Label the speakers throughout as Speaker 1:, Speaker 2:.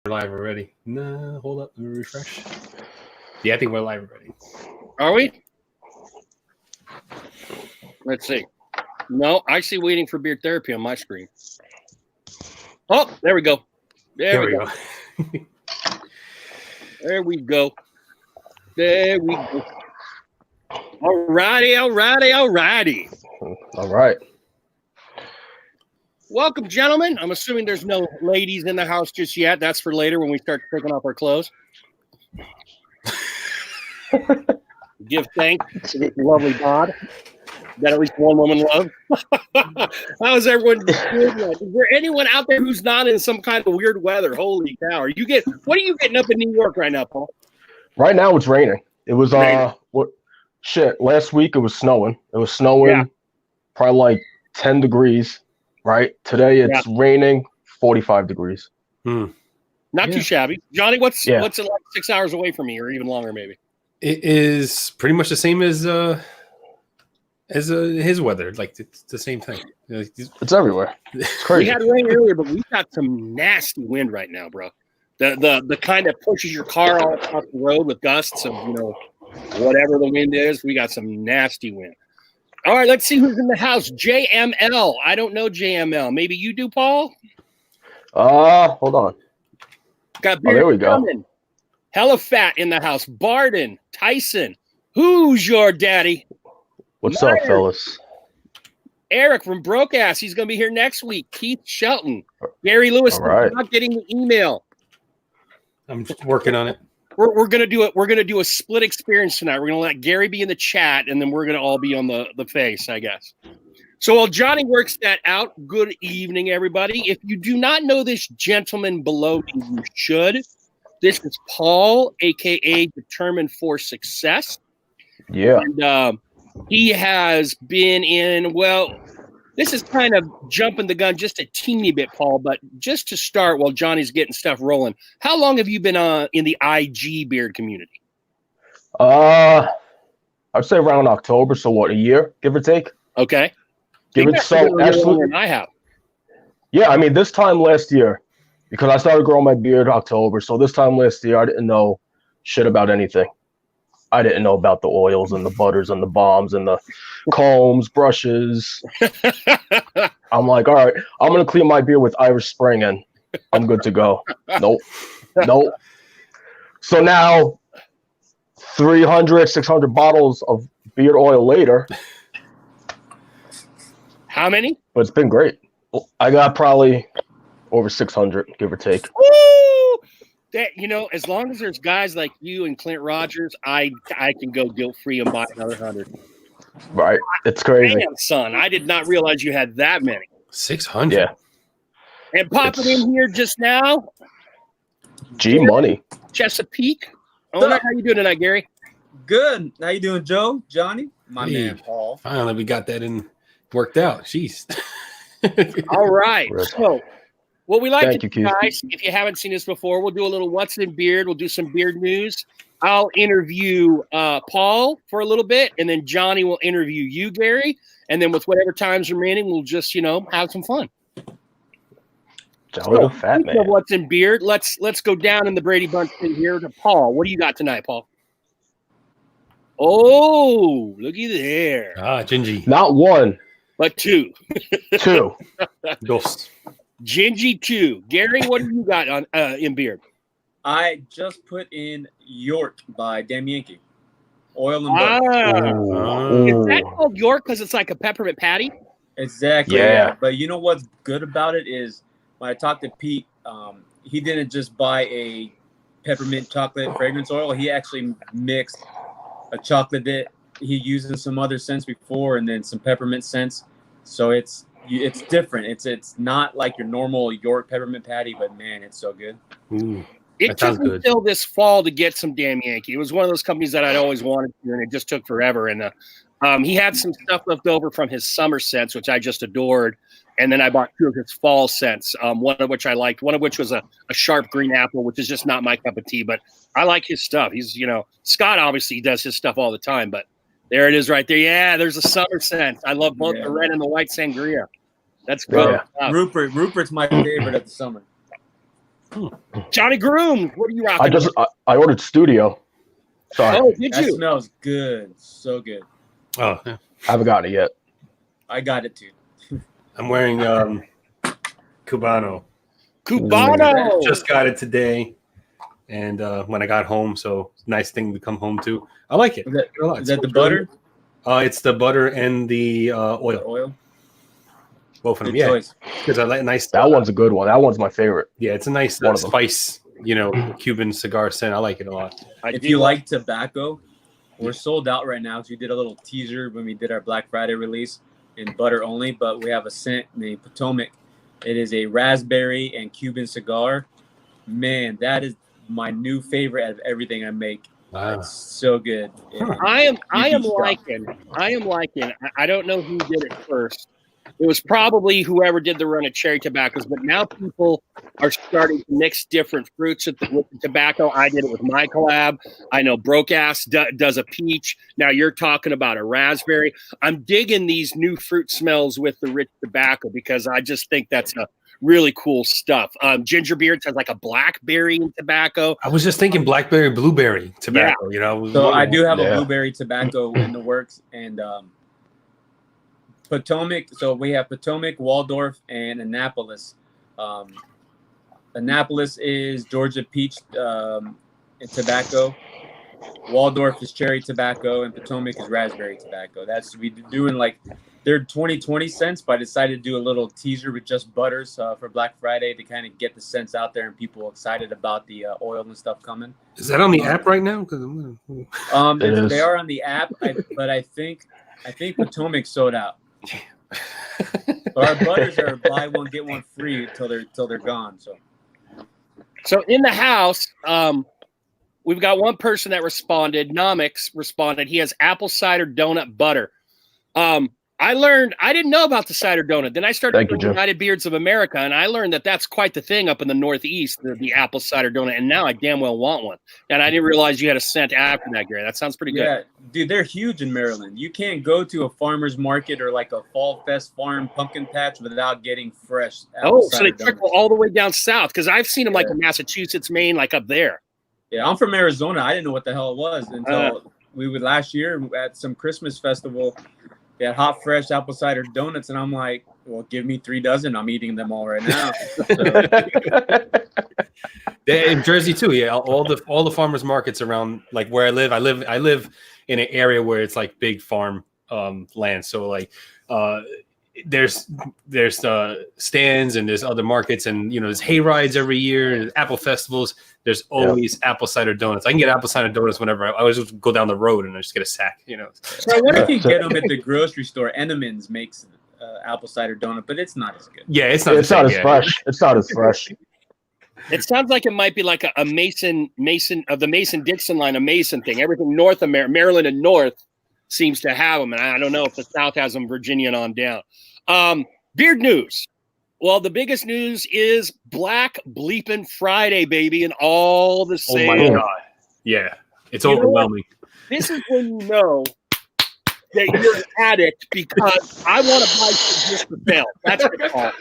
Speaker 1: We're live already. No, hold up. Let me refresh. Yeah, I think we're live already.
Speaker 2: Are we? Let's see. No, I see waiting for beard therapy on my screen. Oh, there we go. There we go. There we go. There we go. All righty.
Speaker 3: All right.
Speaker 2: Welcome, gentlemen. I'm assuming there's no ladies in the house just yet. That's for later when we start taking off our clothes. Give thanks to this lovely bod that at least one woman loves. How's everyone doing? Is there anyone out there who's not in some kind of weird weather? Holy cow. What are you getting up in New York right now, Paul?
Speaker 3: Right now it's raining. It was last week it was snowing. It was snowing probably like 10 degrees, right? Today it's raining 45 degrees.
Speaker 2: Not too shabby. Johnny, what's it like 6 hours away from me, or even longer maybe?
Speaker 1: It is pretty much the same as his weather. Like it's the same thing.
Speaker 3: It's everywhere. It's crazy.
Speaker 2: We had rain earlier, but we've got some nasty wind right now, bro. The kind that pushes your car all across the road with gusts of whatever the wind is. We got some nasty wind. All right, let's see who's in the house. JML. I don't know JML. Maybe you do, Paul?
Speaker 3: Hold on.
Speaker 2: Got
Speaker 3: there we go.
Speaker 2: Hella Fat in the house. Barden. Tyson. Who's your daddy?
Speaker 3: What's up, fellas?
Speaker 2: Eric from Broke Ass. He's going to be here next week. Keith Shelton. Gary Lewis.
Speaker 3: Right.
Speaker 2: Not getting the email.
Speaker 1: I'm just working on it.
Speaker 2: We're gonna do it. We're gonna do a split experience tonight. We're gonna let Gary be in the chat, and then we're gonna all be on the face, I guess. So while Johnny works that out, good evening, everybody. If you do not know this gentleman below me, you should. This is Paul, aka Determined4Success.
Speaker 3: Yeah.
Speaker 2: And he has been in. Well, this is kind of jumping the gun just a teeny bit, Paul, but just to start while Johnny's getting stuff rolling, how long have you been in the IG beard community?
Speaker 3: I'd say around October, so what, a year, give or take?
Speaker 2: Okay.
Speaker 3: Give it so
Speaker 2: absolutely than I have.
Speaker 3: Yeah, I mean this time last year, because I started growing my beard October, so this time last year I didn't know shit about anything. I didn't know about the oils and the butters and the balms and the combs, brushes. I'm like, all right, I'm going to clean my beard with Irish Spring and I'm good to go. Nope. So now 300, 600 bottles of beard oil later.
Speaker 2: How many?
Speaker 3: But it's been great. I got probably over 600, give or take.
Speaker 2: Woo! That, as long as there's guys like you and Clint Rogers, I can go guilt-free and buy another 100.
Speaker 3: Right. It's crazy.
Speaker 2: Damn, son. I did not realize you had that many.
Speaker 1: 600.
Speaker 3: Yeah.
Speaker 2: And popping in here just now.
Speaker 3: G Money.
Speaker 2: Chesapeake. Owner, how you doing tonight, Gary?
Speaker 4: Good. How you doing, Joe? Johnny? My man, Paul.
Speaker 1: Finally, we got that worked out. Jeez.
Speaker 2: All right. So what we like to do,
Speaker 3: Keith.
Speaker 2: guys, if you haven't seen this before, we'll do a little What's in Beard. We'll do some beard news. I'll interview Paul for a little bit, and then Johnny will interview you, Gary. And then with whatever time's remaining, we'll just, have some fun.
Speaker 3: Johnny the Fat Man.
Speaker 2: What's in Beard? Let's go down in the Brady Bunch thing here to Paul. What do you got tonight, Paul? Oh, looky there.
Speaker 1: Gingy.
Speaker 3: Not one.
Speaker 2: But two.
Speaker 3: Two.
Speaker 1: Dos.
Speaker 2: Gingy 2. Gary, what do you got on in beard?
Speaker 4: I just put in York by Damn Yankee. Oil and butter.
Speaker 2: Is that called York because it's like a peppermint patty?
Speaker 4: Exactly.
Speaker 3: Yeah.
Speaker 4: But you know what's good about it is when I talked to Pete, he didn't just buy a peppermint chocolate fragrance oil. He actually mixed a chocolate that he used in some other scents before and then some peppermint scents. So it's different. It's not like your normal York peppermint patty, but man, it's so good.
Speaker 2: It took me until this fall to get some Damn Yankee. It was one of those companies that I'd always wanted to, and it just took forever. And he had some stuff left over from his summer scents, which I just adored. And then I bought 2 of his fall scents, one of which I liked, one of which was a sharp green apple, which is just not my cup of tea. But I like his stuff. He's, Scott obviously does his stuff all the time, but there it is right there. Yeah, there's a summer scent. I love both the red and the white sangria. That's good.
Speaker 4: Rupert's my favorite of the summer.
Speaker 2: Johnny Groom, what are you rocking?
Speaker 3: I ordered Studio. Sorry.
Speaker 2: Oh, did
Speaker 4: That
Speaker 2: you?
Speaker 4: smells good. So good.
Speaker 1: Oh, yeah.
Speaker 3: I haven't gotten it yet.
Speaker 4: I got it too.
Speaker 1: I'm wearing Cubano.
Speaker 2: Cubano.
Speaker 1: Just got it today, and when I got home, so nice thing to come home to. I like it.
Speaker 4: Is that the butter?
Speaker 1: It's the butter and the oil.
Speaker 4: Oil.
Speaker 1: Both of them.
Speaker 4: Good
Speaker 1: Yeah,
Speaker 4: choice.
Speaker 1: because I like nice.
Speaker 3: That one's a good one. That one's my favorite.
Speaker 1: Yeah, it's a nice
Speaker 3: One of them.
Speaker 1: spice. Cuban cigar scent. I like it a lot.
Speaker 4: If you like tobacco, we're sold out right now because we did a little teaser when we did our Black Friday release in butter only, but we have a scent named Potomac. It is a raspberry and Cuban cigar. Man, that is my new favorite out of everything I make.
Speaker 1: Wow.
Speaker 4: It's so good. Yeah.
Speaker 2: I am liking. I don't know who did it first. It was probably whoever did the run of cherry tobaccos, but now people are starting to mix different fruits with the tobacco. I did it with my collab. I know Broke Ass does a peach. Now you're talking about a raspberry. I'm digging these new fruit smells with the rich tobacco because I just think that's a really cool stuff. Ginger Beards has like a blackberry tobacco.
Speaker 1: I was just thinking blackberry, blueberry tobacco.
Speaker 4: So I do have a blueberry tobacco in the works, and Potomac. So we have Potomac, Waldorf, and Annapolis. Annapolis is Georgia peach and tobacco. Waldorf is cherry tobacco, and Potomac is raspberry tobacco. We doing like they're 20 cents, but I decided to do a little teaser with just butters for Black Friday to kind of get the scents out there and people excited about the oil and stuff coming.
Speaker 1: Is that on the app right now?
Speaker 4: They are on the app, but I think Potomac sold out. But our butters are buy one get one free till they're gone.
Speaker 2: So in the house, we've got one person that responded. Namix responded. He has apple cider donut butter. I didn't know about the cider donut. Then I started with United Beards of America, and I learned that that's quite the thing up in the Northeast, the apple cider donut. And now I damn well want one. And I didn't realize you had a scent after that, Gary. That sounds pretty good.
Speaker 4: Yeah, dude, they're huge in Maryland. You can't go to a farmer's market or like a Fall Fest farm pumpkin patch without getting fresh apple cider
Speaker 2: so they trickle all the way down south because I've seen them like in Massachusetts, Maine, like up there.
Speaker 4: Yeah, I'm from Arizona. I didn't know what the hell it was until we would last year at some Christmas festival. They had hot, fresh apple cider donuts, and I'm like, well, give me 3 dozen. I'm eating them all right now.
Speaker 1: In Jersey too, yeah. All the farmers markets around like where I live. I live in an area where it's like big farm land. So like there's stands and there's other markets and there's hay rides every year and apple festivals. There's always apple cider donuts. I can get apple cider donuts whenever I always just go down the road and I just get a sack.
Speaker 4: So I wonder if you get them at the grocery store. Entenmann's makes apple cider donut, but it's not as good.
Speaker 1: Yeah, it's not as
Speaker 3: fresh. It's not as fresh.
Speaker 2: It sounds like it might be like a Mason of the Mason-Dixon line, a Mason thing. Everything north of Maryland and north seems to have them, and I don't know if the South has them, Virginia and on down. Beard news. Well, the biggest news is Black Bleepin' Friday, baby, and all the sales.
Speaker 1: Oh my God. Yeah, it's overwhelming.
Speaker 2: This is when you know that you're an addict because I want to buy some just for sale. That's what it's called.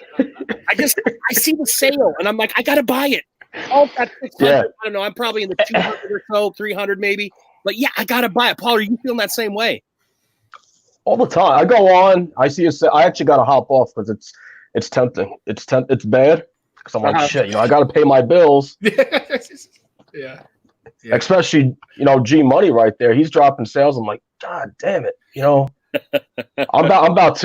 Speaker 2: I see the sale, and I'm like, I got to buy it. Oh, that's 600. I don't know. I'm probably in the 200 or so, 300 maybe. But yeah, I got to buy it. Paul, are you feeling that same way?
Speaker 3: All the time. I go on. I see I actually got to hop off because it's tempting. It's bad because I'm like, shit, I got to pay my bills.
Speaker 1: Yeah.
Speaker 3: Especially, G Money right there. He's dropping sales. I'm like, God damn it. I'm about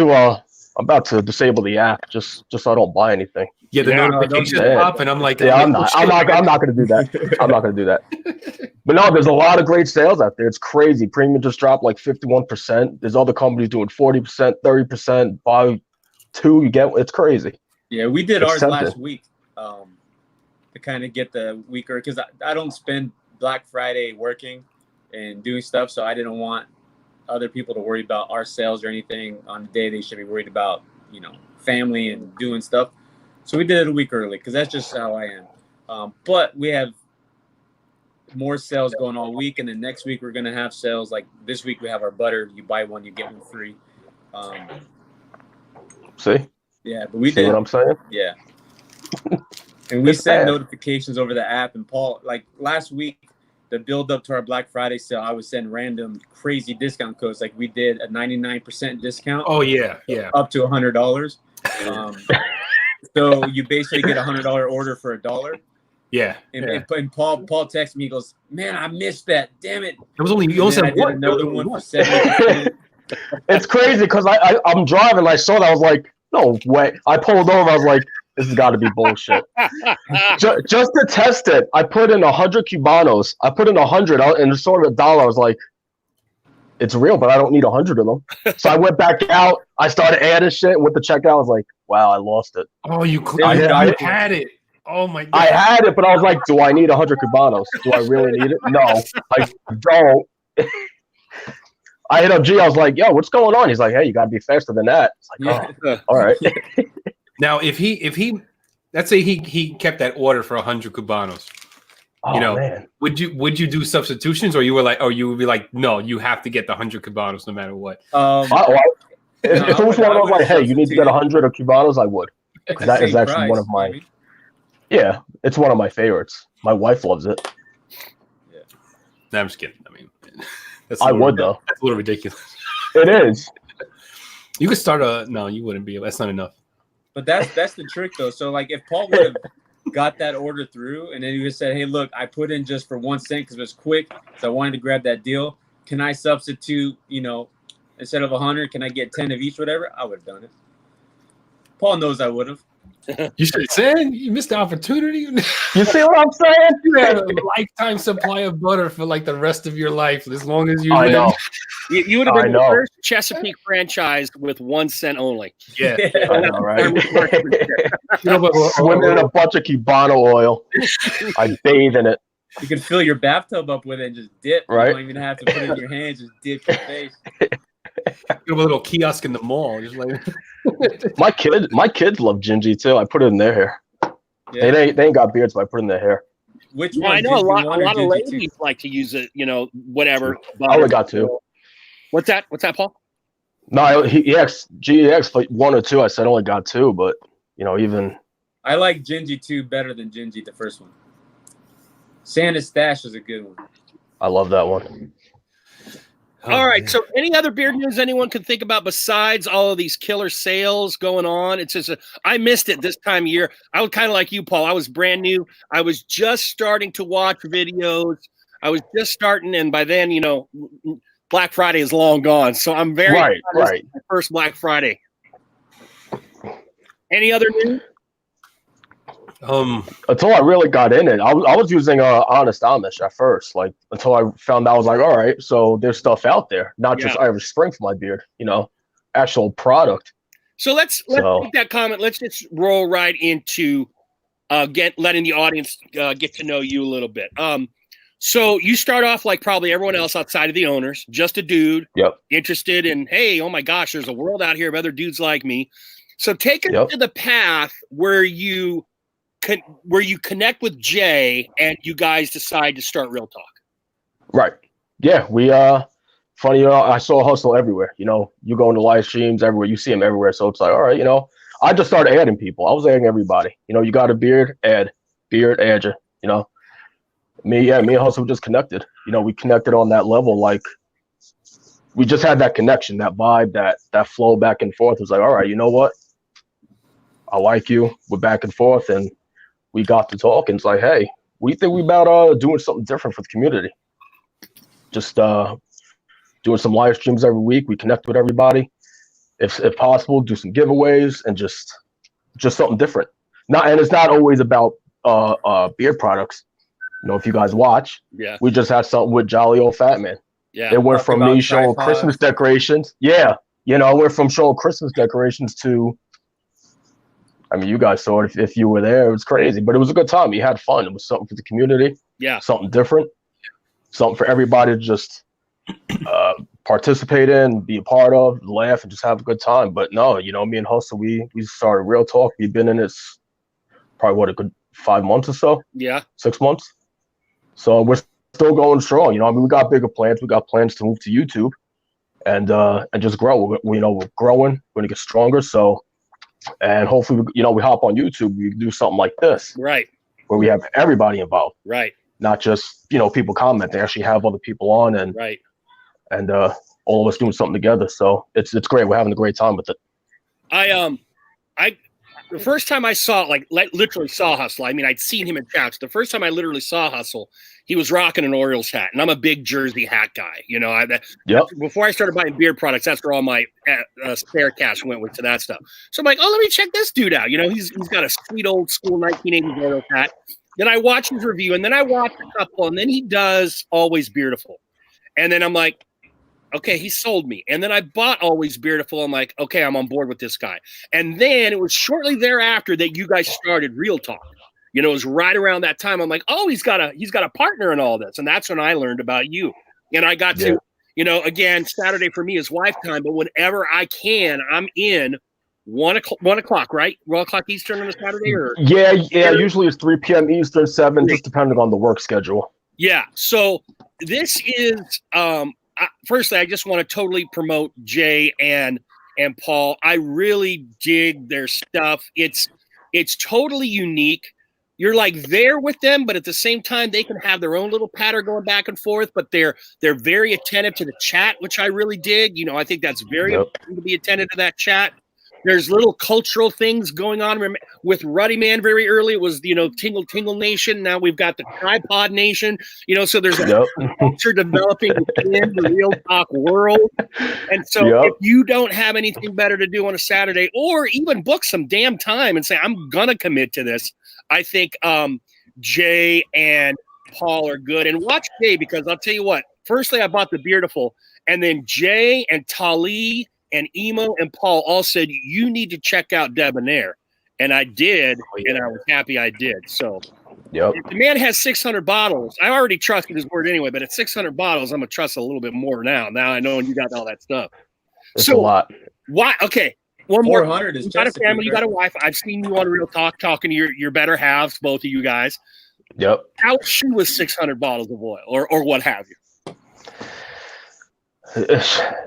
Speaker 3: to disable the app just so I don't buy anything.
Speaker 1: Yeah, the notifications pop, and I'm like,
Speaker 3: I'm not going to do that. I'm not going to do that. But no, there's a lot of great sales out there. It's crazy. Premium just dropped like 51%. There's other companies doing 40%, 30%. Buy 2, you get. It's crazy.
Speaker 4: Yeah, we did ours last week to kind of get the weaker because I don't spend Black Friday working and doing stuff, so I didn't want other people to worry about our sales or anything on the day. They should be worried about family and doing stuff. So we did it a week early because that's just how I am. But we have more sales going all week, and then next week we're going to have sales. Like this week we have our butter. You buy one, you get one free.
Speaker 3: See?
Speaker 4: Yeah, but we
Speaker 3: See
Speaker 4: did.
Speaker 3: what I'm saying?
Speaker 4: Yeah. And we
Speaker 3: It's
Speaker 4: sent
Speaker 3: bad.
Speaker 4: notifications over the app. And Paul, like last week, the build up to our Black Friday sale, I would send random crazy discount codes. Like we did a 99% discount.
Speaker 1: Oh yeah.
Speaker 4: Up to $100. So you basically get $100 order for $1.
Speaker 1: Yeah.
Speaker 4: And Paul texted me. He goes, "Man, I missed that. Damn it!"
Speaker 1: It was only you
Speaker 4: And
Speaker 1: only
Speaker 4: then I
Speaker 1: said
Speaker 4: did
Speaker 1: one.
Speaker 4: another one for 70%.
Speaker 3: It's crazy because I'm driving and I saw that. I was like, no way. I pulled over. I was like, this has got to be bullshit. just to test it, I put in 100 Cubanos. I put in 100 and it sold $1. I was like, it's real, but I don't need 100 of them. So I went back out. I started adding shit with the checkout. I was like, wow, I lost it.
Speaker 1: Oh, you
Speaker 3: I
Speaker 1: had it. Oh my god.
Speaker 3: I had it, but I was like, do I need 100 Cubanos? Do I really need it? No, I don't. I hit up G. I was like, yo, what's going on? He's like, hey, you got to be faster than that. It's like, oh, all right.
Speaker 1: Now, if he, let's say he kept that order for 100 Cubanos,
Speaker 3: Oh,
Speaker 1: you know,
Speaker 3: man.
Speaker 1: would you do substitutions, or you would be like, no, you have to get the 100 Cubanos no matter what?
Speaker 3: If it was one of those like, hey, you need to get 100 of Cubanos, I would. That is actually one of my. Yeah, it's one of my favorites. My wife loves it.
Speaker 1: Yeah. No, I'm just kidding. I mean,
Speaker 3: I would though.
Speaker 1: That's a little ridiculous.
Speaker 3: It is.
Speaker 1: You could start no, you wouldn't be. That's not enough.
Speaker 4: But that's the trick though. So like, if Paul would have got that order through, and then he would said, "Hey, look, I put in just for 1 cent because it was quick, so I wanted to grab that deal. Can I substitute? You know, instead of 100, can I get 10 of each? Whatever." I would have done it. Paul knows I would have.
Speaker 1: You should have said you missed the opportunity.
Speaker 3: You see what I'm saying?
Speaker 1: You had a lifetime supply of butter for like the rest of your life, as long as you
Speaker 3: I
Speaker 1: live.
Speaker 3: know.
Speaker 2: You would have been the first Chesapeake franchise with 1 cent only.
Speaker 1: Yeah,
Speaker 3: I know, right? Swimming in a bunch of Cubano oil. I bathe in it.
Speaker 4: You can fill your bathtub up with it and just dip.
Speaker 3: Right.
Speaker 4: You don't even have to put it in your hands. Just dip your face.
Speaker 1: You have a little kiosk in the mall, just like.
Speaker 3: My kids love Gingy too. I put it in their hair. Yeah. They ain't got beards, but I put it in their hair.
Speaker 4: Which
Speaker 2: one? I know a lot of ladies like to use it. You know, whatever.
Speaker 3: I only got 2.
Speaker 2: What's that, Paul?
Speaker 3: No, he asked like 1 or 2. I said I only got 2, but you know, even
Speaker 4: I like Gingy 2 better than Gingy the first one. Santa's Stash is a good one.
Speaker 3: I love that one.
Speaker 2: All right. So, any other beard news anyone can think about besides all of these killer sales going on? It's just I missed it this time of year. I was kind of like you, Paul. I was brand new. I was just starting to watch videos. I was just starting, and by then, you know, Black Friday is long gone. So I'm very
Speaker 3: right.
Speaker 2: My first Black Friday. Any other news?
Speaker 3: Until I really got in it, I was using Honest Amish at first. Like until I found out, I was like, all right, so there's stuff out there, not just Irish Spring for my beard, you know, actual product.
Speaker 2: So let's take that comment. Let's just roll right into letting the audience get to know you a little bit. So you start off like probably everyone else outside of the owners, just a dude, interested in, hey, oh my gosh, there's a world out here of other dudes like me. So take us to the path where you connect with Jay and you guys decide to start Real Talk.
Speaker 3: Right. Yeah. We funny, you know, I saw Hustle everywhere. You know, you go into live streams everywhere, you see him everywhere. So it's like, all right, you know, I just started adding people. I was adding everybody. You know, you got a beard, add you. You know, me and Hustle just connected. You know, we connected on that level. Like we just had that connection, that vibe, that flow back and forth. It was like, all right, you know what? I like you. We're back and forth, and we got to talk, and it's like, hey, we think we about doing something different for the community. Just doing some live streams every week. We connect with everybody. If possible, do some giveaways and just something different. And it's not always about beard products. You know, if you guys watch, we just had something with Jolly Old Fat Man. Yeah, it went from me showing Christmas decorations. Yeah, you know, it went from showing Christmas decorations to, I mean, you guys saw it if you were there. It was crazy, but it was a good time. You had fun. It was something for the community. Yeah, something different, something for everybody to just participate in, be a part of, laugh, and just have a good time. But no, you know, me and Hustle, we started Real Talk. We've been in this probably a good 5 months or so. Yeah, 6 months. So we're still going strong. You know, I mean, we got bigger plans. We got plans to move to YouTube and just grow. We're growing. We're gonna get stronger. So And hopefully, we hop on YouTube. We do something like this,
Speaker 2: right,
Speaker 3: where we have everybody involved,
Speaker 2: right,
Speaker 3: not just people comment. They actually have other people on, and
Speaker 2: right,
Speaker 3: and all of us doing something together. So it's great. We're having a great time with it.
Speaker 2: The first time I saw, literally saw Hustle, I mean, I'd seen him in chats. The first time I literally saw Hustle, he was rocking an Orioles hat, and I'm a big Jersey hat guy. Before I started buying beard products, that's where all my spare cash went with to that stuff. So I'm like, oh, let me check this dude out. He's got a sweet old school 1980s Orioles hat. Then I watch his review, and then I watch a couple, and then he does Always Beautiful. And then I'm like, okay, he sold me. And then I bought Always Beautiful. I'm like, okay, I'm on board with this guy. And then it was shortly thereafter that you guys started Real Talk. It was right around that time. I'm like, oh, he's got a partner in all this. And that's when I learned about you. And I got to, again, Saturday for me is wife time, but whenever I can, I'm in 1 o'clock, right? 1 o'clock Eastern on a Saturday? Or
Speaker 3: Yeah. Usually it's 3 p.m. Eastern, 7, just depending on the work schedule.
Speaker 2: Yeah. So this is, firstly, I just want to totally promote Jay and Paul. I really dig their stuff. It's totally unique. You're like there with them, but at the same time, they can have their own little patter going back and forth. But they're very attentive to the chat, which I really dig. I think that's very important to be attentive to that chat. There's little cultural things going on with Ruddy Man very early. It was, Tingle Tingle Nation. Now we've got the Tripod Nation, so there's a culture developing in the Real Talk world. And so if you don't have anything better to do on a Saturday, or even book some damn time and say, I'm going to commit to this, I think Jay and Paul are good. And watch Jay, because I'll tell you what, firstly, I bought the Beautiful, and then Jay and Tali and Emo and Paul all said, you need to check out Debonair. And I did, and I was happy I did. So if the man has 600 bottles, I already trusted his word anyway, but at 600 bottles, I'm going to trust a little bit more now. Now I know you got all that stuff.
Speaker 3: It's a lot.
Speaker 2: Why? Okay. One more.
Speaker 4: 400 is
Speaker 2: you got a
Speaker 4: Chesapeake,
Speaker 2: family, you got a wife. I've seen you on Real Talk talking to your better halves, both of you guys.
Speaker 3: Yep.
Speaker 2: How is she with 600 bottles of oil or what have you?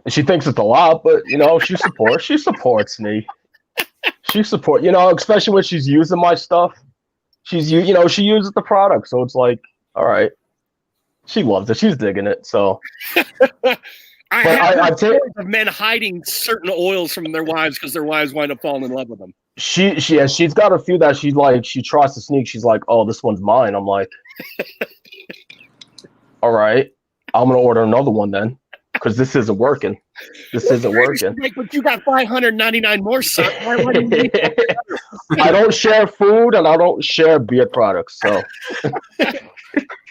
Speaker 3: She thinks it's a lot, but she supports me. She supports, especially when she's using my stuff. She uses the product, so it's like, all right. She loves it. She's digging it. So
Speaker 2: I take of men hiding certain oils from their wives because their wives wind up falling in love with them.
Speaker 3: She's got a few that she tries to sneak. She's like, oh, this one's mine. I'm like, all right, I'm gonna order another one then. Because this isn't working.
Speaker 2: Like, but you got 599 more, son.
Speaker 3: I don't share food and I don't share beer products. So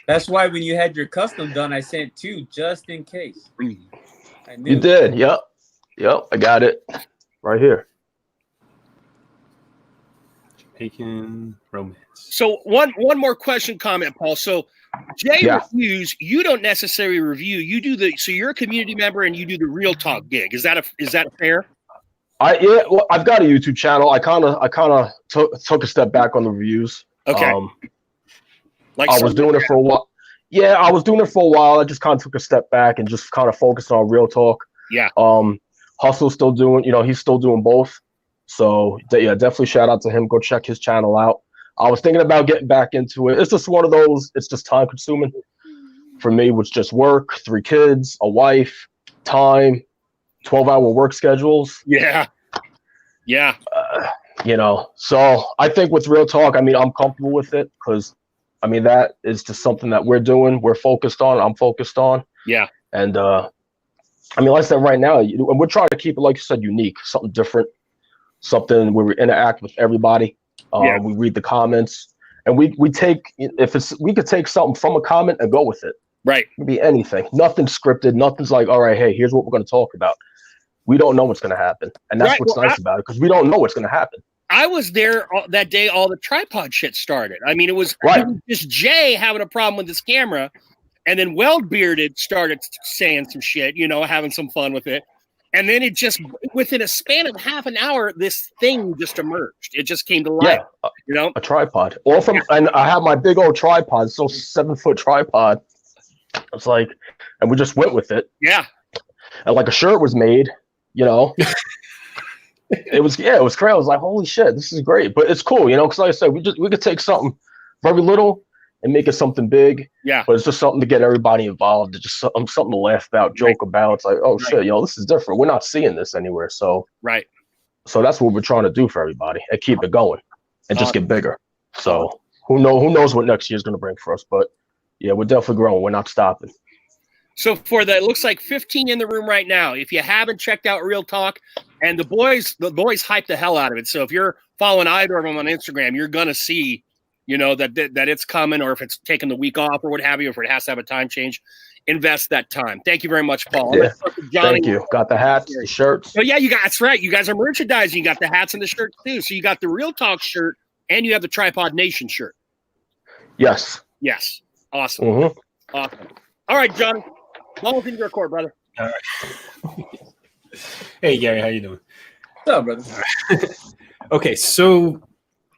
Speaker 4: that's why when you had your custom done, I sent 2 just in case. I knew.
Speaker 3: You did. Yep. I got it right here.
Speaker 1: Jamaican romance.
Speaker 2: So one more question, comment, Paul. So Jay reviews, you don't necessarily review. You do so you're a community member and you do the Real Talk gig. Is that fair?
Speaker 3: I've got a YouTube channel. I kind of took a step back on the reviews.
Speaker 2: Okay.
Speaker 3: I was doing it for a while. Yeah, I was doing it for a while. I just kind of took a step back and just kind of focused on Real Talk.
Speaker 2: Yeah.
Speaker 3: Hustle's still doing, he's still doing both. So definitely shout out to him. Go check his channel out. I was thinking about getting back into it. It's just one of those, it's just time consuming for me, which just work, 3 kids, a wife, time, 12-hour work schedules.
Speaker 2: Yeah.
Speaker 3: So I think with Real Talk, I'm comfortable with it because, that is just something that we're doing. We're focused on. I'm focused on.
Speaker 2: Yeah.
Speaker 3: And, like I said, right now, and we're trying to keep it, like you said, unique, something different, something where we interact with everybody. We read the comments, and we take, we could take something from a comment and go with it.
Speaker 2: Right.
Speaker 3: It could be anything. Nothing's scripted. Nothing's like, all right, hey, here's what we're going to talk about. We don't know what's going to happen, and that's what's nice about it, because we don't know what's going to happen.
Speaker 2: I was there that day all the tripod shit started. It was just Jay having a problem with his camera, and then Weld Bearded started saying some shit, having some fun with it. And then it just, within a span of half an hour, this thing just emerged. It just came to life,
Speaker 3: a tripod. And I have my big old tripod, so 7-foot tripod. It's like, and we just went with it.
Speaker 2: Yeah.
Speaker 3: And like a shirt was made, it was great. I was like, holy shit, this is great. But it's cool, you know, because like I said, we could take something very little and make it something big.
Speaker 2: Yeah.
Speaker 3: But it's just something to get everybody involved. It's just something to laugh about, joke about. It's like, oh shit, yo, this is different. We're not seeing this anywhere. So So that's what we're trying to do for everybody and keep it going and just get bigger. So who knows what next year's gonna bring for us. But yeah, we're definitely growing. We're not stopping.
Speaker 2: So for that, it looks like 15 in the room right now. If you haven't checked out Real Talk, and the boys hype the hell out of it. So if you're following either of them on Instagram, you're gonna see, you know, that it's coming, or if it's taking the week off or what have you, if it has to have a time change, invest that time. Thank you very much, Paul.
Speaker 3: Yeah. Thank you. Got the hats, the shirts.
Speaker 2: Oh yeah, that's right. You guys are merchandising. You got the hats and the shirts too. So you got the Real Talk shirt and you have the Tripod Nation shirt.
Speaker 3: Yes.
Speaker 2: Awesome.
Speaker 3: Mm-hmm.
Speaker 2: Awesome. All right, Johnny. Ball's in your court, brother.
Speaker 1: All right. Hey, Gary, how you doing?
Speaker 4: What's up, brother?
Speaker 1: Okay, so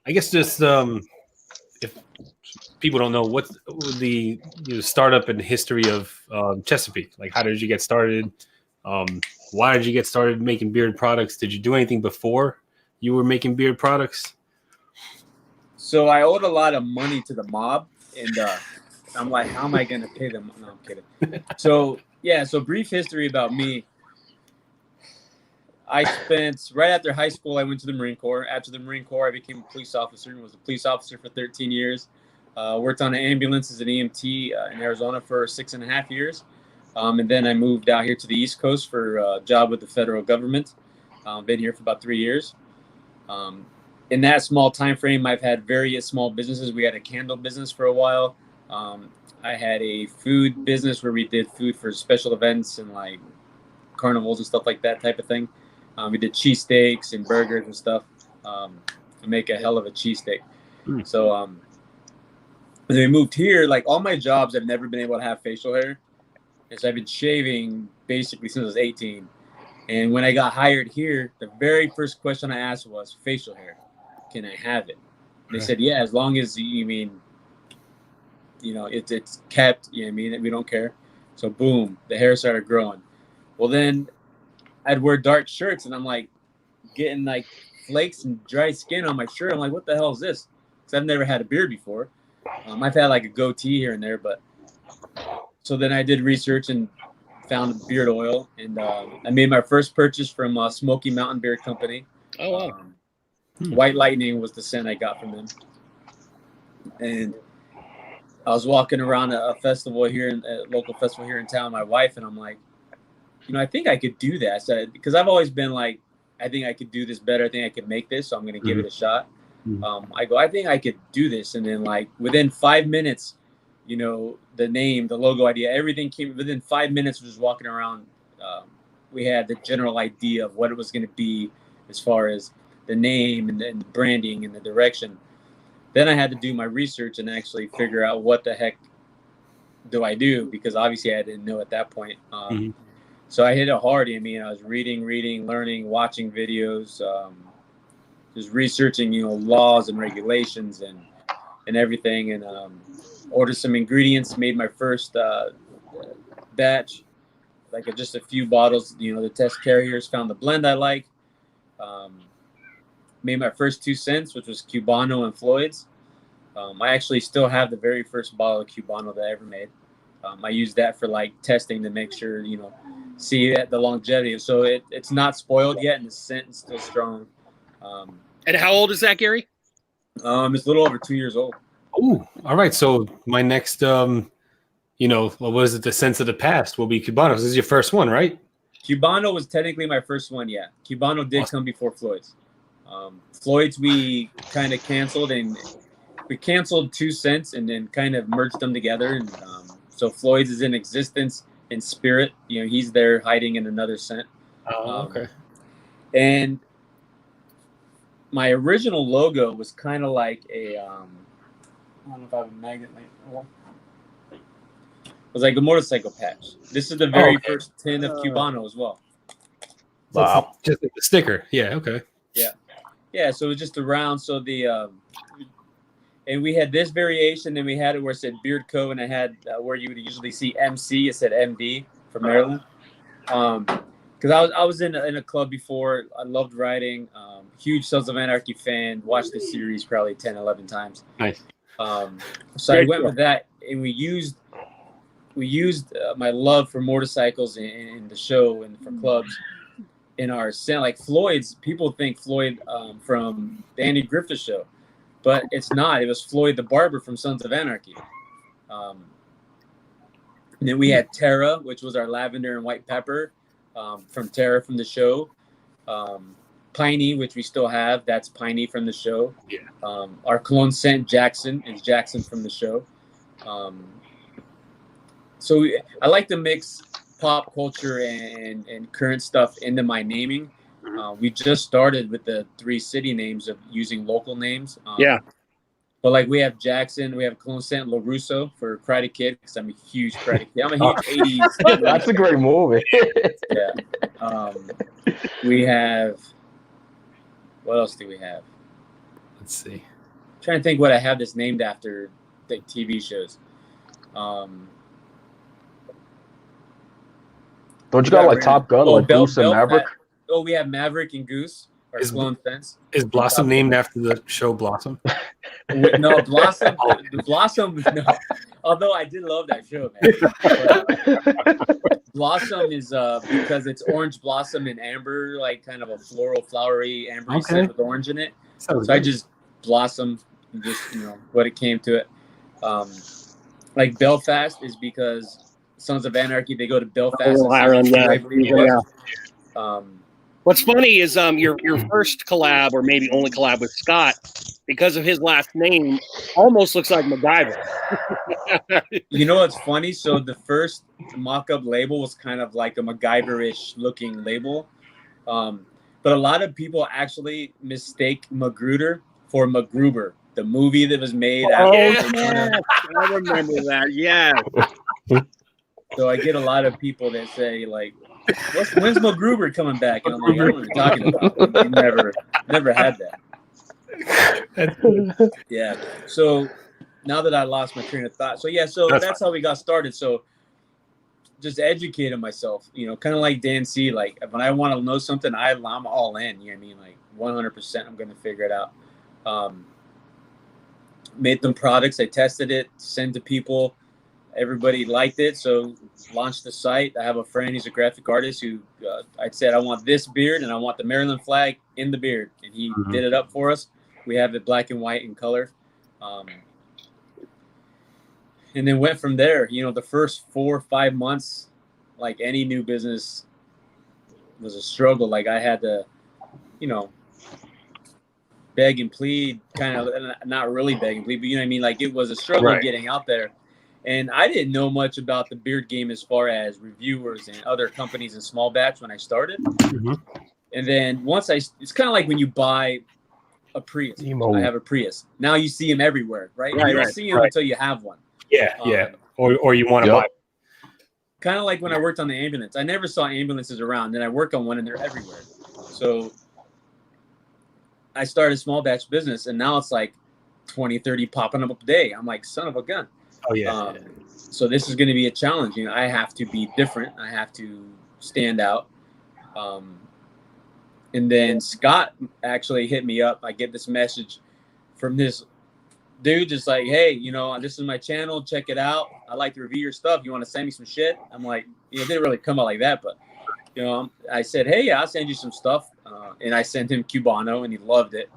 Speaker 1: I guess just if people don't know, what's the startup and history of Chesapeake? Like, how did you get started? Why did you get started making beard products? Did you do anything before you were making beard products?
Speaker 4: So I owed a lot of money to the mob, and I'm like, how am I going to pay them? No, I'm kidding. So brief history about me. I spent, right after high school, I went to the Marine Corps. After the Marine Corps, I became a police officer and was a police officer for 13 years. Worked on an ambulance as an EMT in Arizona for 6.5 years. And then I moved out here to the East Coast for a job with the federal government. Been here for about 3 years. In that small time frame, I've had various small businesses. We had a candle business for a while. I had a food business where we did food for special events and like carnivals and stuff like that type of thing. We did cheesesteaks and burgers and stuff. I make a hell of a cheesesteak. So when we moved here, like all my jobs, I've never been able to have facial hair. And so I've been shaving basically since I was 18. And when I got hired here, the very first question I asked was facial hair. Can I have it? And they said, yeah, as long as it's kept, we don't care. So boom, the hair started growing. Well, then I'd wear dark shirts and I'm like getting like flakes and dry skin on my shirt. I'm like, what the hell is this? Because I've never had a beard before. I've had like a goatee here and there, but so then I did research and found beard oil, and I made my first purchase from Smoky Mountain Beard Company.
Speaker 2: Oh wow!
Speaker 4: White Lightning was the scent I got from them, and I was walking around a festival here, a local festival here in town, with my wife, and I'm like, I think I could do that. So, because I've always been like, I think I could do this better. I think I could make this, so I'm going to give it a shot. I go, I think I could do this, and then like within 5 minutes, the name, the logo idea, everything came within 5 minutes of just walking around. We had the general idea of what it was going to be as far as the name and the branding and the direction. Then I had to do my research and actually figure out what the heck do I do, because obviously I didn't know at that point. So I hit it hard. I was reading, learning, watching videos, just researching, laws and regulations and everything, and ordered some ingredients, made my first batch, like just a few bottles, the test carriers, found the blend I like, made my first 2 cents, which was Cubano and Floyd's. I actually still have the very first bottle of Cubano that I ever made. I used that for like testing to make sure, see that the longevity. So it's not spoiled yet, and the scent is still strong.
Speaker 2: And how old is that, Gary?
Speaker 4: It's a little over 2 years old.
Speaker 1: Oh, all right. So my next, what was it? The Sense of the Past will be Cubano. This is your first one, right?
Speaker 4: Cubano was technically my first one. Yeah, Cubano did come before Floyd's. Floyd's we kind of canceled, and we canceled 2 cents and then kind of merged them together. And so Floyd's is in existence in spirit. He's there hiding in another scent.
Speaker 1: Oh, okay.
Speaker 4: And my original logo was kind of like a, I don't know if I have a magnet. It was like a motorcycle patch. This is the very first tin of Cubano as well.
Speaker 3: Wow.
Speaker 1: Just like the sticker. Yeah. Okay.
Speaker 4: Yeah. So it was just around. So and we had this variation, and we had it where it said Beard Co. And I had where you would usually see MC, it said MD from Maryland. because I was in a club before. I loved riding. Huge Sons of Anarchy fan. Watched the series probably 10, 11 times.
Speaker 1: Nice.
Speaker 4: So I went with that, and we used my love for motorcycles in the show and for clubs in our scent. Like Floyd's, people think Floyd from the Andy Griffith Show, but it's not. It was Floyd the Barber from Sons of Anarchy. And then we had Terra, which was our lavender and white pepper from Terra from the show. Piney, which we still have. That's Piney from the show.
Speaker 1: Yeah.
Speaker 4: Our cologne scent, Jackson, is Jackson from the show. So I like to mix pop culture and current stuff into my naming. We just started with the 3 city names of using local names. But like we have Jackson, we have cologne scent LaRusso for Karate Kid because I'm a huge Karate Kid. I'm a huge 80s.
Speaker 3: That's a great movie.
Speaker 4: Yeah. We have. What else do we have?
Speaker 1: Let's see.
Speaker 4: I'm trying to think what I have this named after, like TV shows.
Speaker 3: Don't you got like Top Gun, like Goose and Maverick?
Speaker 4: We have Maverick and Goose. Our clone fence.
Speaker 1: Is Blossom named after the show Blossom?
Speaker 4: No, Blossom. Blossom. No. Although I did love that show, man. But, Blossom is because it's orange blossom and amber, like kind of a floral, flowery, ambery scent with orange in it. So I just Blossom, just what it came to it. Like Belfast is because Sons of Anarchy, they go to Belfast.
Speaker 2: What's funny is your first collab, or maybe only collab with Scott, because of his last name, almost looks like MacGyver.
Speaker 4: You know what's funny? So the first mock-up label was kind of like a MacGyver-ish looking label. But a lot of people actually mistake Magruder for MacGruber, the movie that was made after.
Speaker 2: I remember that. Yeah.
Speaker 4: So I get a lot of people that say like, when's MacGruber coming back? And I'm like, I don't know what you're talking about. You never had that. Yeah. So now that I lost my train of thought. So that's how we got started. So just educating myself, kind of like Dan C. Like when I want to know something, I'm all in. You know what I mean? Like 100%, I'm going to figure it out. Made them products. I tested it, sent to people. Everybody liked it, so launched the site. I have a friend, he's a graphic artist who I said, I want this beard and I want the Maryland flag in the beard. And he did it up for us. We have it black and white in color. And then went from there. The first 4 or 5 months, like any new business, was a struggle. Like I had to, beg and plead, kind of, not really beg and plead, but you know what I mean? Like it was a struggle getting out there. And I didn't know much about the beard game as far as reviewers and other companies in small batch when I started. And then once it's kind of like when you buy a Prius. I have a Prius. Now you see them everywhere, right? You don't see them until you have one.
Speaker 1: Yeah. Or you want to buy.
Speaker 4: Kind of like when I worked on the ambulance. I never saw ambulances around. Then I work on one and they're everywhere. So I started small batch business and now it's like 20, 30 popping up a day. I'm like, son of a gun.
Speaker 1: Oh yeah.
Speaker 4: So this is going to be a challenge. I have to be different. I have to stand out. And then Scott actually hit me up. I get this message from this dude, just like, hey, this is my channel. Check it out. I like to review your stuff. You want to send me some shit? I'm like, it didn't really come out like that, but I said, hey, yeah, I'll send you some stuff. And I sent him Cubano, and he loved it.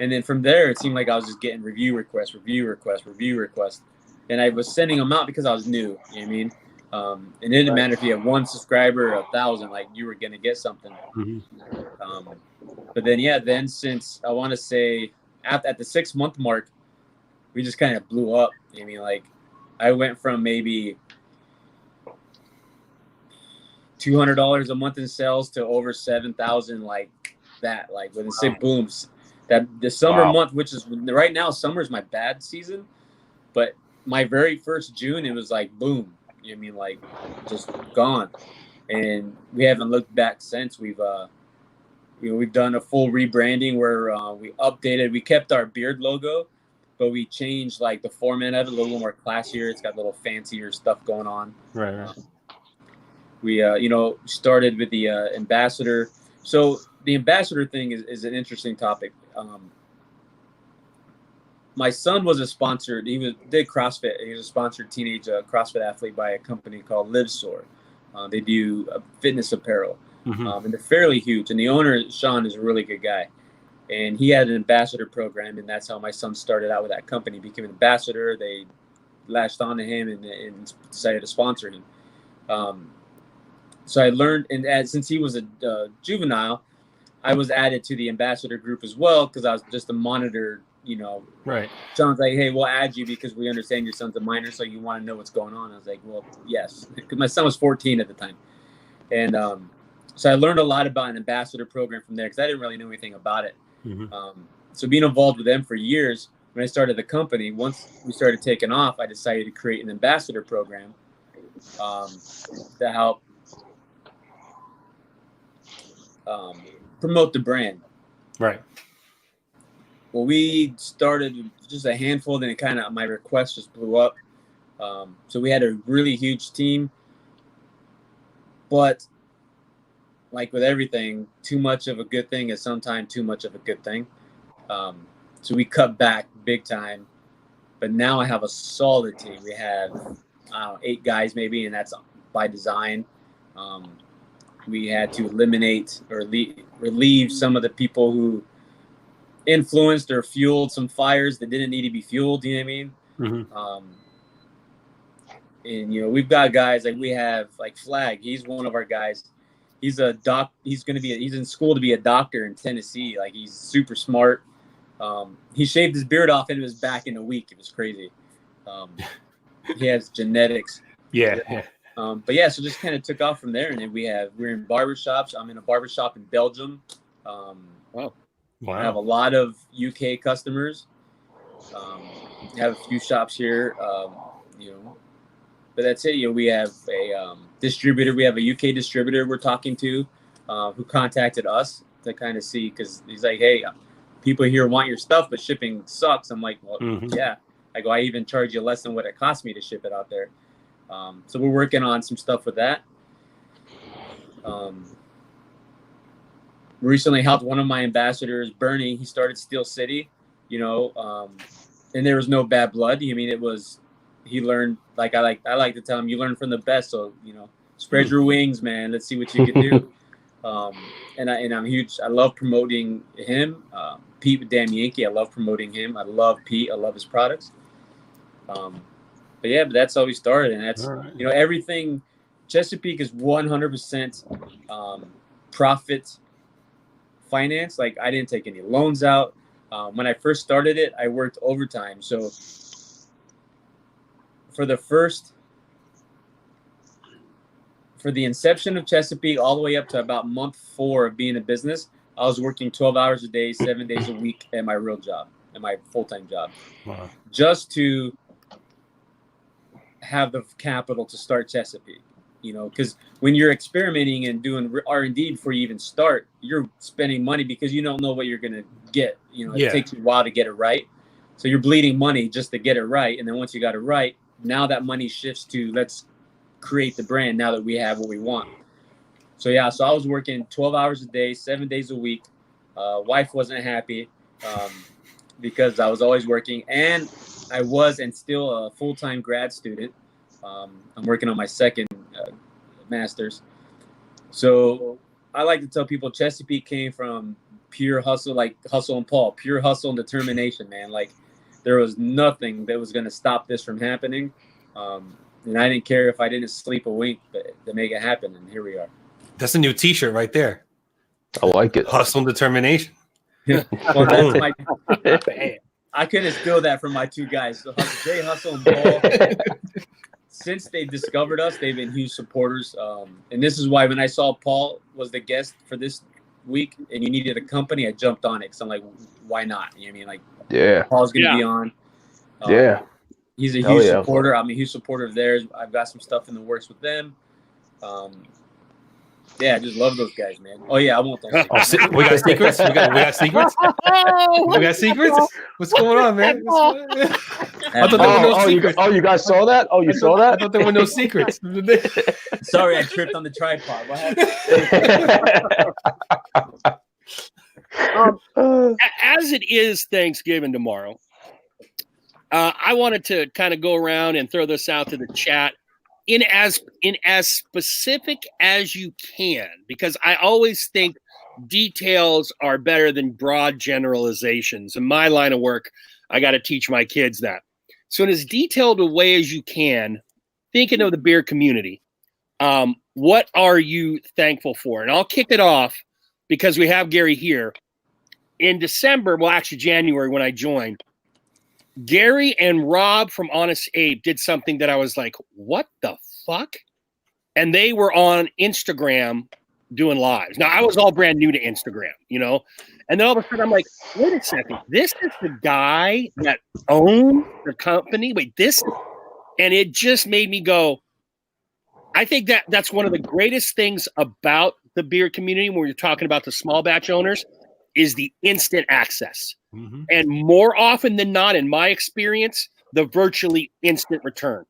Speaker 4: And then from there, it seemed like I was just getting review requests. And I was sending them out because I was new. You know what I mean? It didn't matter if you had 1 subscriber or 1,000, like you were going to get something. But then since I want to say at the 6-month mark, we just kind of blew up. You know what I mean? Like I went from maybe $200 a month in sales to over 7,000, like that, like within 6 booms. That the summer month, which is right now, summer is my bad season, but my very first June, it was like boom. You know what I mean? Like just gone, and we haven't looked back since. We've done a full rebranding where we kept our beard logo, but we changed like the format of it a little more classier. It's got a little fancier stuff going on.
Speaker 1: Right.
Speaker 4: We started with the ambassador. So the ambassador thing is an interesting topic. My son was a sponsored. Did CrossFit. He was a sponsored teenage CrossFit athlete by a company called LiveSoar. They do fitness apparel, and they're fairly huge. And the owner, Sean, is a really good guy. And he had an ambassador program, and that's how my son started out with that company. Became an ambassador. They latched on to him and decided to sponsor him. So I learned, and since he was a juvenile, I was added to the ambassador group as well because I was just a monitor.
Speaker 1: Right.
Speaker 4: Sean's like, hey, we'll add you because we understand your son's a minor, so you want to know what's going on. I was like, well, yes, because my son was 14 at the time. And so I learned a lot about an ambassador program from there because I didn't really know anything about it. So being involved with them for years, when I started the company, once we started taking off, I decided to create an ambassador program to help promote the brand.
Speaker 1: Right.
Speaker 4: Well, we started just a handful, then my request just blew up. So we had a really huge team, but like with everything, too much of a good thing is sometimes too much of a good thing. So we cut back big time, but now I have a solid team. We have 8 guys maybe, and that's by design. We had to eliminate or relieve some of the people who influenced or fueled some fires that didn't need to be fueled. You know what I mean? And we've got guys like we have like Flag. He's one of our guys. He's a doc. He's in school to be a doctor in Tennessee. Like he's super smart. He shaved his beard off and it was back in a week. It was crazy. He has genetics.
Speaker 1: Yeah.
Speaker 4: But yeah, so just kind of took off from there. And then we're in barbershops. I'm in a barbershop in Belgium.
Speaker 1: Wow.
Speaker 4: I have a lot of UK customers. Have a few shops here, but that's it. We have a distributor. We have a UK distributor we're talking to who contacted us to kind of see, because he's like, hey, people here want your stuff, but shipping sucks. I'm like, well, yeah. I go, I even charge you less than what it cost me to ship it out there. So we're working on some stuff with that. Recently helped one of my ambassadors, Bernie. He started Steel City, and there was no bad blood. I mean, he learned, like I like to tell him, you learn from the best. So, spread your wings, man. Let's see what you can do. And I'm huge. I love promoting him. Pete with Damn Yankee. I love promoting him. I love Pete. I love his products. But that's how we started. And that's, right. Everything. Chesapeake is 100% profit finance. Like I didn't take any loans out. When I first started it, I worked overtime. So for the inception of Chesapeake all the way up to about month 4 of being a business, I was working 12 hours a day, 7 days a week at my real job, at my full-time job, just to have the capital to start Chesapeake. Because when you're experimenting and doing R&D before you even start, you're spending money because you don't know what you're going to get. It takes you a while to get it right. So you're bleeding money just to get it right. And then once you got it right, now that money shifts to let's create the brand now that we have what we want. So I was working 12 hours a day, 7 days a week. Wife wasn't happy because I was always working. And I was and still a full-time grad student. I'm working on my second master's. So I like to tell people Chesapeake came from pure hustle, like Hustle and Paul, pure hustle and determination, man. Like there was nothing that was going to stop this from happening. And I didn't care if I didn't sleep a wink to make it happen. And here we are.
Speaker 1: That's a new t-shirt right there.
Speaker 3: I like it.
Speaker 1: Hustle and determination.
Speaker 4: Well, that's I couldn't steal that from my 2 guys. So Jay, Hustle, and Paul. Since they discovered us, they've been huge supporters. And this is why when I saw Paul was the guest for this week and you needed a company, I jumped on it because I'm like, why not? You know what I mean? Like,
Speaker 3: yeah,
Speaker 4: Paul's going to be on. He's a huge supporter. I'm a huge supporter of theirs. I've got some stuff in the works with them. I just love those guys, man. Oh, yeah, I want those.
Speaker 1: We got secrets? We got secrets? We got secrets? What's going on, man? I thought there were no secrets.
Speaker 3: You guys saw that? Oh, you saw that?
Speaker 1: I thought there were no secrets.
Speaker 4: Sorry, I tripped on the tripod. What happened?
Speaker 2: As it is Thanksgiving tomorrow, I wanted to kind of go around and throw this out to the chat in as specific as you can, because I always think details are better than broad generalizations. In my line of work, I got to teach my kids that. So in as detailed a way as you can, thinking of the beer community, what are you thankful for? And I'll kick it off because we have Gary here. In December, well, actually January when I joined, Gary and Rob from Honest Ape did something that I was like, what the fuck? And they were on Instagram doing lives. Now, I was all brand new to Instagram, you know? And then all of a sudden, I'm like, wait a second. This is the guy that owned the company? Wait, this? And it just made me go, I think that's one of the greatest things about the beer community when you're talking about the small batch owners is the instant access. Mm-hmm. And more often than not, in my experience, the virtually instant return,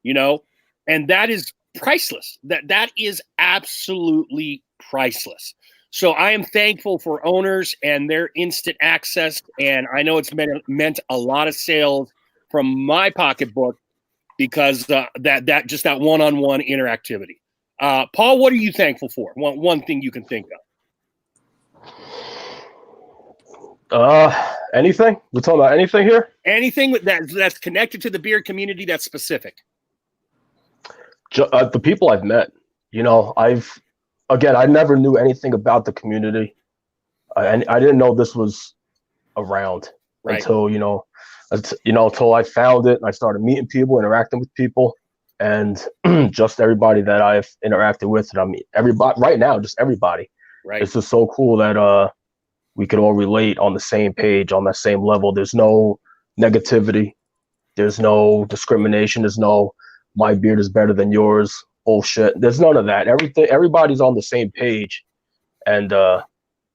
Speaker 2: you know, and that is priceless. That is absolutely priceless. So I am thankful for owners and their instant access. And I know it's meant a lot of sales from my pocketbook because that one-on-one interactivity. Paul, what are you thankful for? One thing you can think of.
Speaker 3: Anything? We're talking about anything here?
Speaker 2: Anything that's connected to the beer community that's specific.
Speaker 3: The people I've met, you know, I never knew anything about the community. I didn't know this was around until, until I found it and I started meeting people, interacting with people, and just everybody that I've interacted with. And I mean, everybody right now, just everybody. Right. It's just so cool that, we could all relate on the same page, on that same level. There's no negativity. There's no discrimination. There's no, my beard is better than yours bullshit. There's none of that. Everybody's on the same page. And,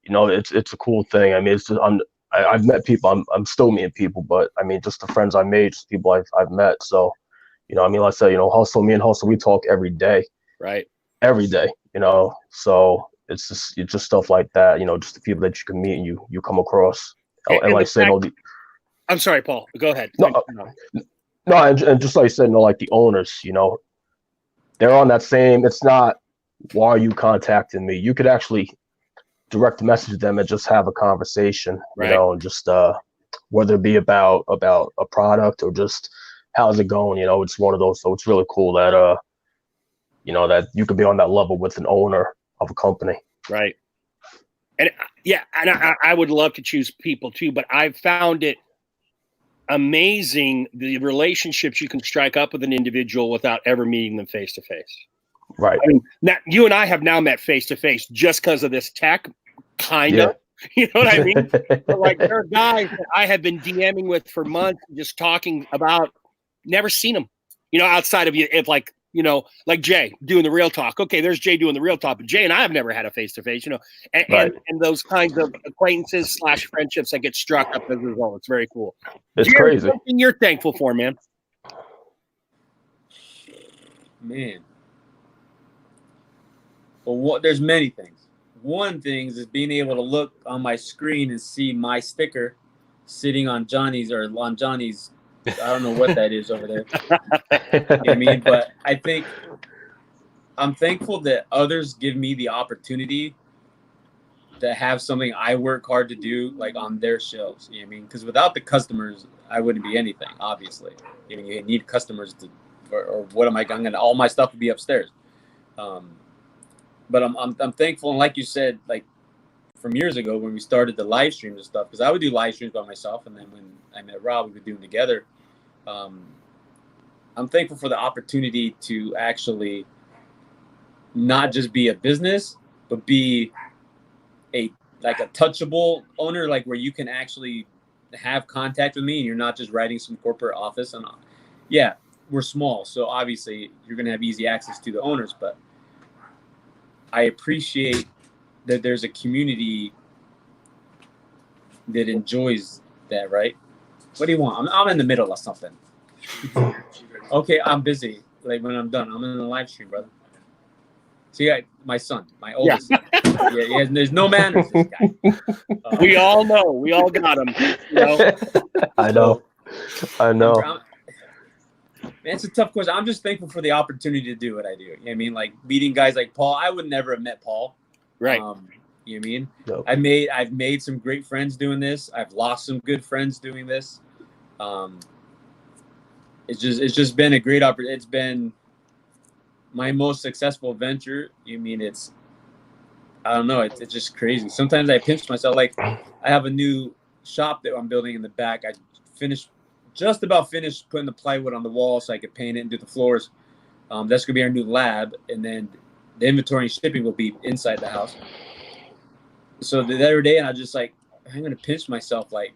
Speaker 3: it's a cool thing. I mean, it's just, I've met people, I'm still meeting people, but I mean, just the friends I made, just people I've met. So, I mean, let's say, me and Hustle, we talk every day.
Speaker 2: Right.
Speaker 3: Every day, so it's just stuff like that, just the people that you can meet and you come across. And like I said,
Speaker 2: I'm sorry, Paul, go ahead.
Speaker 3: No, and just like I said, like the owners, they're on that same, it's not, why are you contacting me? You could actually direct message them and just have a conversation, and just whether it be about a product or just how's it going, it's one of those. So it's really cool that that you could be on that level with an owner of a company.
Speaker 2: Right. And I would love to choose people too, but I've found it amazing the relationships you can strike up with an individual without ever meeting them face to face.
Speaker 3: Right.
Speaker 2: I mean, now, you and I have now met face to face just because of this tech, kind of. Yeah. You know what I mean? But like, there are guys that I have been DMing with for months, just talking about, never seen them, outside of like Jay doing the real talk. Okay, there's Jay doing the real talk, but Jay and I have never had a face-to-face, and those kinds of acquaintances / friendships that get struck up as a result. It's very cool.
Speaker 3: It's crazy.
Speaker 2: Something you're thankful for, man.
Speaker 4: Well, there's many things. One thing is being able to look on my screen and see my sticker sitting on Johnny's I don't know what that is over there. You know what I mean? But I think I'm thankful that others give me the opportunity to have something I work hard to do, like on their shelves. You know what I mean? Because without the customers, I wouldn't be anything, obviously. You need customers or what am I going to, all my stuff would be upstairs. But I'm thankful. And like you said, like from years ago when we started the live streams and stuff, because I would do live streams by myself. And then when I met Rob, we would do them together. I'm thankful for the opportunity to actually not just be a business, but be a touchable owner, like where you can actually have contact with me and you're not just writing some corporate office. And yeah, we're small, so obviously you're going to have easy access to the owners, but I appreciate that there's a community that enjoys that, right? What do you want? I'm in the middle of something. Okay, I'm busy. Like when I'm done, I'm in the live stream, brother. See, my son, my oldest son. Yeah, there's no manners, this guy.
Speaker 2: We all know. We all got him. You know?
Speaker 3: I know.
Speaker 4: Man, it's a tough question. I'm just thankful for the opportunity to do what I do. You know what I mean? Like meeting guys like Paul. I would never have met Paul.
Speaker 2: Right.
Speaker 4: You know what I mean?
Speaker 3: Nope.
Speaker 4: I've made some great friends doing this. I've lost some good friends doing this. It's just been a great opportunity. It's been my most successful venture. You mean I don't know. It's just crazy. Sometimes I pinch myself. Like I have a new shop that I'm building in the back. I just about finished putting the plywood on the wall so I could paint it and do the floors. That's gonna be our new lab, and then the inventory and shipping will be inside the house. So the other day, and I just like, I'm gonna pinch myself. Like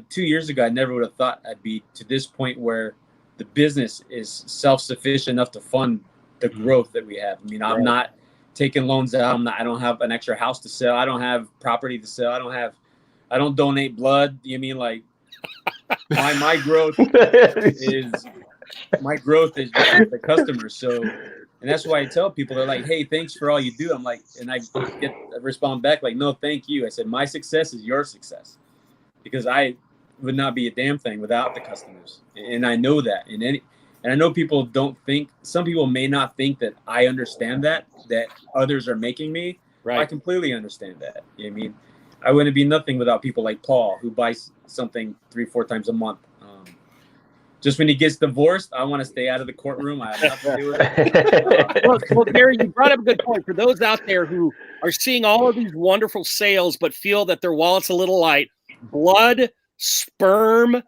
Speaker 4: 2 years ago, I never would have thought I'd be to this point where the business is self-sufficient enough to fund the growth that we have. I mean, I'm not taking loans out. I don't have an extra house to sell. I don't have property to sell. I don't donate blood. You mean like my growth is the customers. So, and that's why I tell people, they're like, hey, thanks for all you do. I'm like, and I respond back like, no, thank you. I said, my success is your success, because I would not be a damn thing without the customers. And I know that. And I know people don't think, some people may not think that I understand that others are making me.
Speaker 2: Right.
Speaker 4: I completely understand that. You know what I mean? I wouldn't be nothing without people like Paul, who buys something 3-4 times a month. Just when he gets divorced, I want to stay out of the courtroom. I have nothing to do with it.
Speaker 2: Well, Gary, you brought up a good point. For those out there who are seeing all of these wonderful sales but feel that their wallet's a little light, blood, sperm.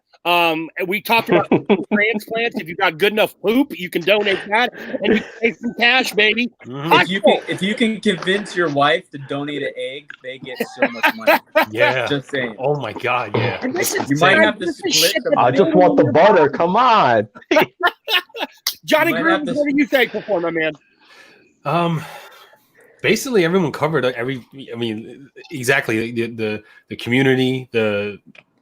Speaker 2: We talked about transplants. If you've got good enough poop, you can donate that, and you can take some cash, baby.
Speaker 4: If you can convince your wife to donate an egg, they get so much money.
Speaker 1: Yeah.
Speaker 4: Just saying.
Speaker 1: Oh my God. Yeah.
Speaker 4: You might have to split the
Speaker 3: I
Speaker 4: money.
Speaker 3: just want the butter. Come on.
Speaker 2: Johnny
Speaker 4: You might
Speaker 2: Green,
Speaker 4: have to-
Speaker 2: what are you thankful for, my man?
Speaker 1: Basically everyone covered exactly the community, the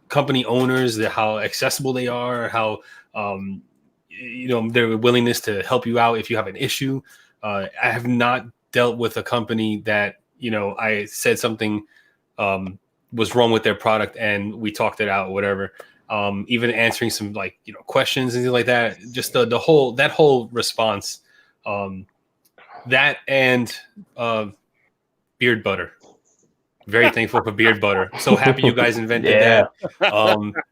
Speaker 1: company owners, how accessible they are, how their willingness to help you out if you have an issue. I have not dealt with a company that I said something was wrong with their product and we talked it out or whatever. Even answering some questions and things like that. Just that whole response. That and beard butter. Very thankful for beard butter. So happy you guys invented that.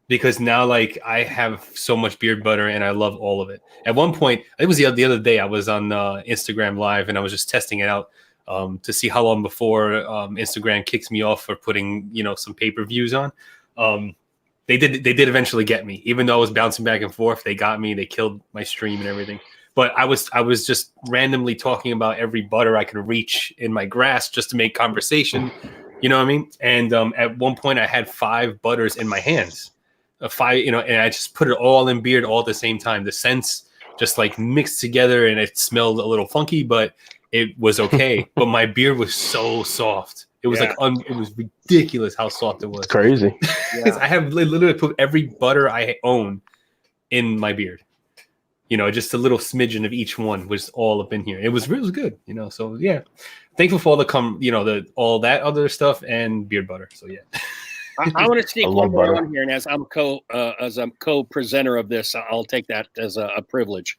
Speaker 1: Because now I have so much beard butter and I love all of it. At one point, it was the other day, I was on Instagram Live and I was just testing it out to see how long before Instagram kicks me off for putting some pay-per-views on. They did eventually get me, even though I was bouncing back and forth. They got me. They killed my stream and everything. But I was just randomly talking about every butter I could reach in my grasp just to make conversation. You know what I mean? And at one point I had 5 butters in my hands, 5, and I just put it all in beard all at the same time. The scents just mixed together and it smelled a little funky, but it was okay. But my beard was so soft. It was it was ridiculous how soft it was.
Speaker 3: It's crazy.
Speaker 1: I have literally put every butter I own in my beard. Just a little smidgen of each one was all up in here. It was really good, So yeah, thankful for all the all that other stuff and beard butter. So yeah,
Speaker 2: I want to sneak one more on here, and as I'm co-presenter of this, I'll take that as a privilege.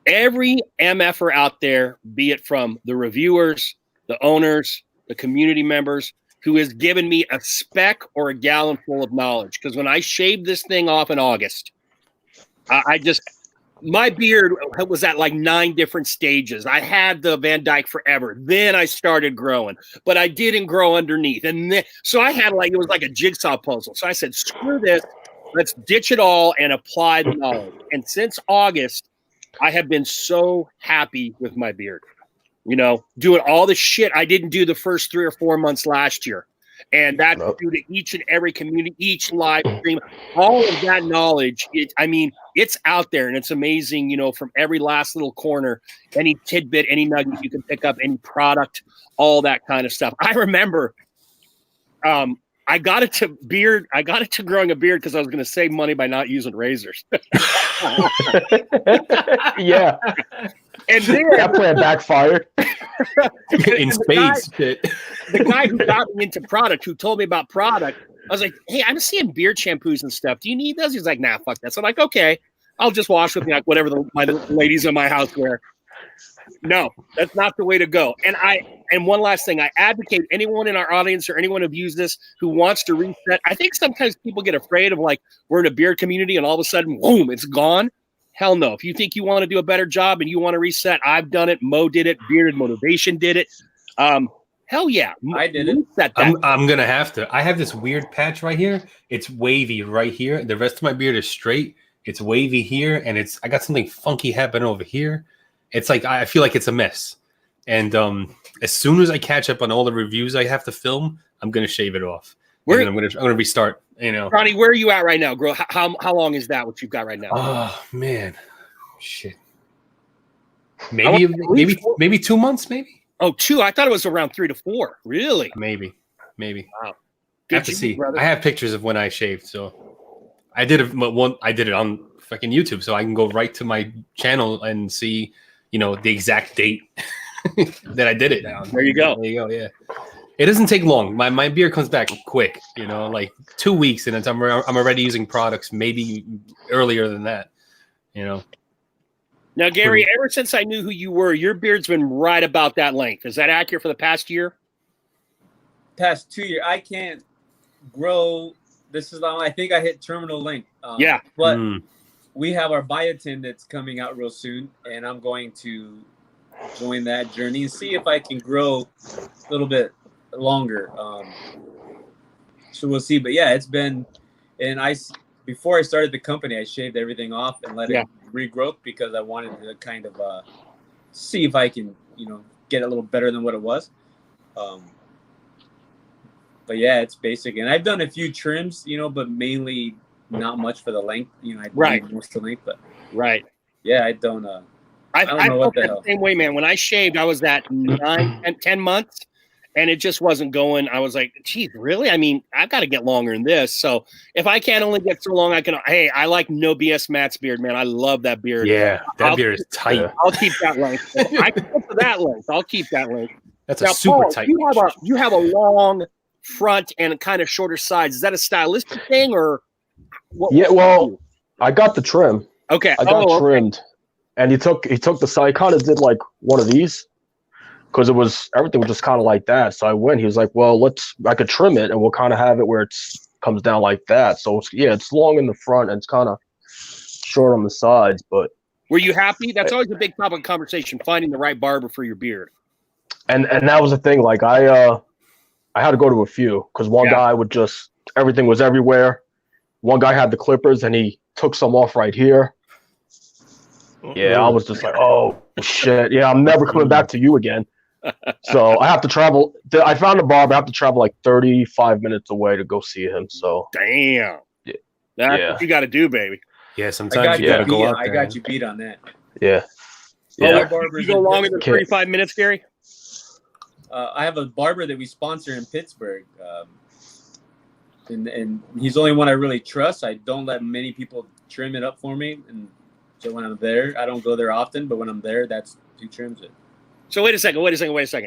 Speaker 2: Every MFer out there, be it from the reviewers, the owners, the community members, who has given me a speck or a gallon full of knowledge, because when I shaved this thing off in August, my beard was at 9 different stages. I had the Van Dyke forever. Then I started growing, but I didn't grow underneath. And then, so I had it was like a jigsaw puzzle. So I said, screw this. Let's ditch it all and apply the knowledge. And since August, I have been so happy with my beard, doing all the shit I didn't do the first 3 or 4 months last year. And that's due to each and every community, each live stream, all of that knowledge. It's out there and it's amazing, from every last little corner, any tidbit, any nugget you can pick up, any product, all that kind of stuff. I remember I got it to growing a beard because I was going to save money by not using razors.
Speaker 3: Yeah.
Speaker 2: And then
Speaker 3: That plan backfired.
Speaker 1: In space.
Speaker 2: The guy who got me into product, who told me about product, I was like, hey, I'm seeing beard shampoos and stuff. Do you need those? He's like, nah, fuck that. So I'm like, okay, I'll just wash with me, like whatever my ladies in my house wear. No, that's not the way to go. And one last thing, I advocate anyone in our audience or anyone who've used this who wants to reset. I think sometimes people get afraid of like, we're in a beard community and all of a sudden, boom, it's gone. Hell no. If you think you want to do a better job and you want to reset, I've done it. Mo did it. Bearded Motivation did it. Hell yeah.
Speaker 4: I did it.
Speaker 1: I'm going to have to. I have this weird patch right here. It's wavy right here. The rest of my beard is straight. It's wavy here. And I got something funky happening over here. It's like, I feel like it's a mess. And as soon as I catch up on all the reviews I have to film, I'm going to shave it off. And then I'm going to restart,
Speaker 2: Ronnie, where are you at right now, girl? How long is that what you've got right now?
Speaker 1: Oh, man. Shit. Maybe 2 months, maybe?
Speaker 2: Oh, 2? I thought it was around 3 to 4. Really?
Speaker 1: Maybe.
Speaker 2: Wow.
Speaker 1: I have to see. Brother. I have pictures of when I shaved, so I did it on fucking YouTube, so I can go right to my channel and see, the exact date that I did it.
Speaker 2: There you go.
Speaker 1: Yeah. It doesn't take long. My beard comes back quick, like 2 weeks, and I'm already using products maybe earlier than that,
Speaker 2: Now, Gary, ever since I knew who you were, your beard's been right about that length. Is that accurate for the past year?
Speaker 4: Past 2 years. I can't grow. This is long. I think I hit terminal length.
Speaker 2: Yeah.
Speaker 4: But we have our biotin that's coming out real soon, and I'm going to join that journey and see if I can grow a little bit longer. So we'll see. But yeah, it's been, and before I started the company, I shaved everything off and let it regrowth because I wanted to kind of see if I can, get a little better than what it was. But yeah, it's basic. And I've done a few trims, but mainly not much for the length. I do most of the length, but yeah, I don't know what the hell.
Speaker 2: Same way, man. When I shaved, I was at 9 and 10 months. And it just wasn't going. I was like, geez, really? I mean, I've got to get longer than this. So if I can't only get so long, I like no BS Matt's beard, man. I love that beard.
Speaker 1: Yeah, that beard is tight.
Speaker 2: I'll keep that length. I can go to that length. I'll keep that length.
Speaker 1: That's now, super
Speaker 2: Paul,
Speaker 1: tight.
Speaker 2: You have a long front and kind of shorter sides. Is that a stylistic thing or?
Speaker 3: Well, I got the trim.
Speaker 2: Okay.
Speaker 3: I got trimmed. And he took the side, kind of did like one of these. Because everything was just kind of like that. So I went. He was like, "Well, I could trim it, and we'll kind of have it where it comes down like that." So it's long in the front and it's kind of short on the sides. But
Speaker 2: were you happy? That's always a big topic of conversation: finding the right barber for your beard.
Speaker 3: And that was the thing. Like I had to go to a few because one guy would just everything was everywhere. One guy had the clippers and he took some off right here. Yeah, I was just like, "Oh shit! Yeah, I'm never coming back to you again." So I have to travel. I found a barber. I have to travel like 35 minutes away to go see him. So
Speaker 2: damn, that's what you got to do, baby.
Speaker 1: Yeah, sometimes you got to go out there.
Speaker 4: I got you beat on that.
Speaker 3: Yeah.
Speaker 2: You go longer than 35 minutes, Gary?
Speaker 4: I have a barber that we sponsor in Pittsburgh, and he's the only one I really trust. I don't let many people trim it up for me, and so when I'm there, I don't go there often. But when I'm there, that's who trims it.
Speaker 2: So wait a second.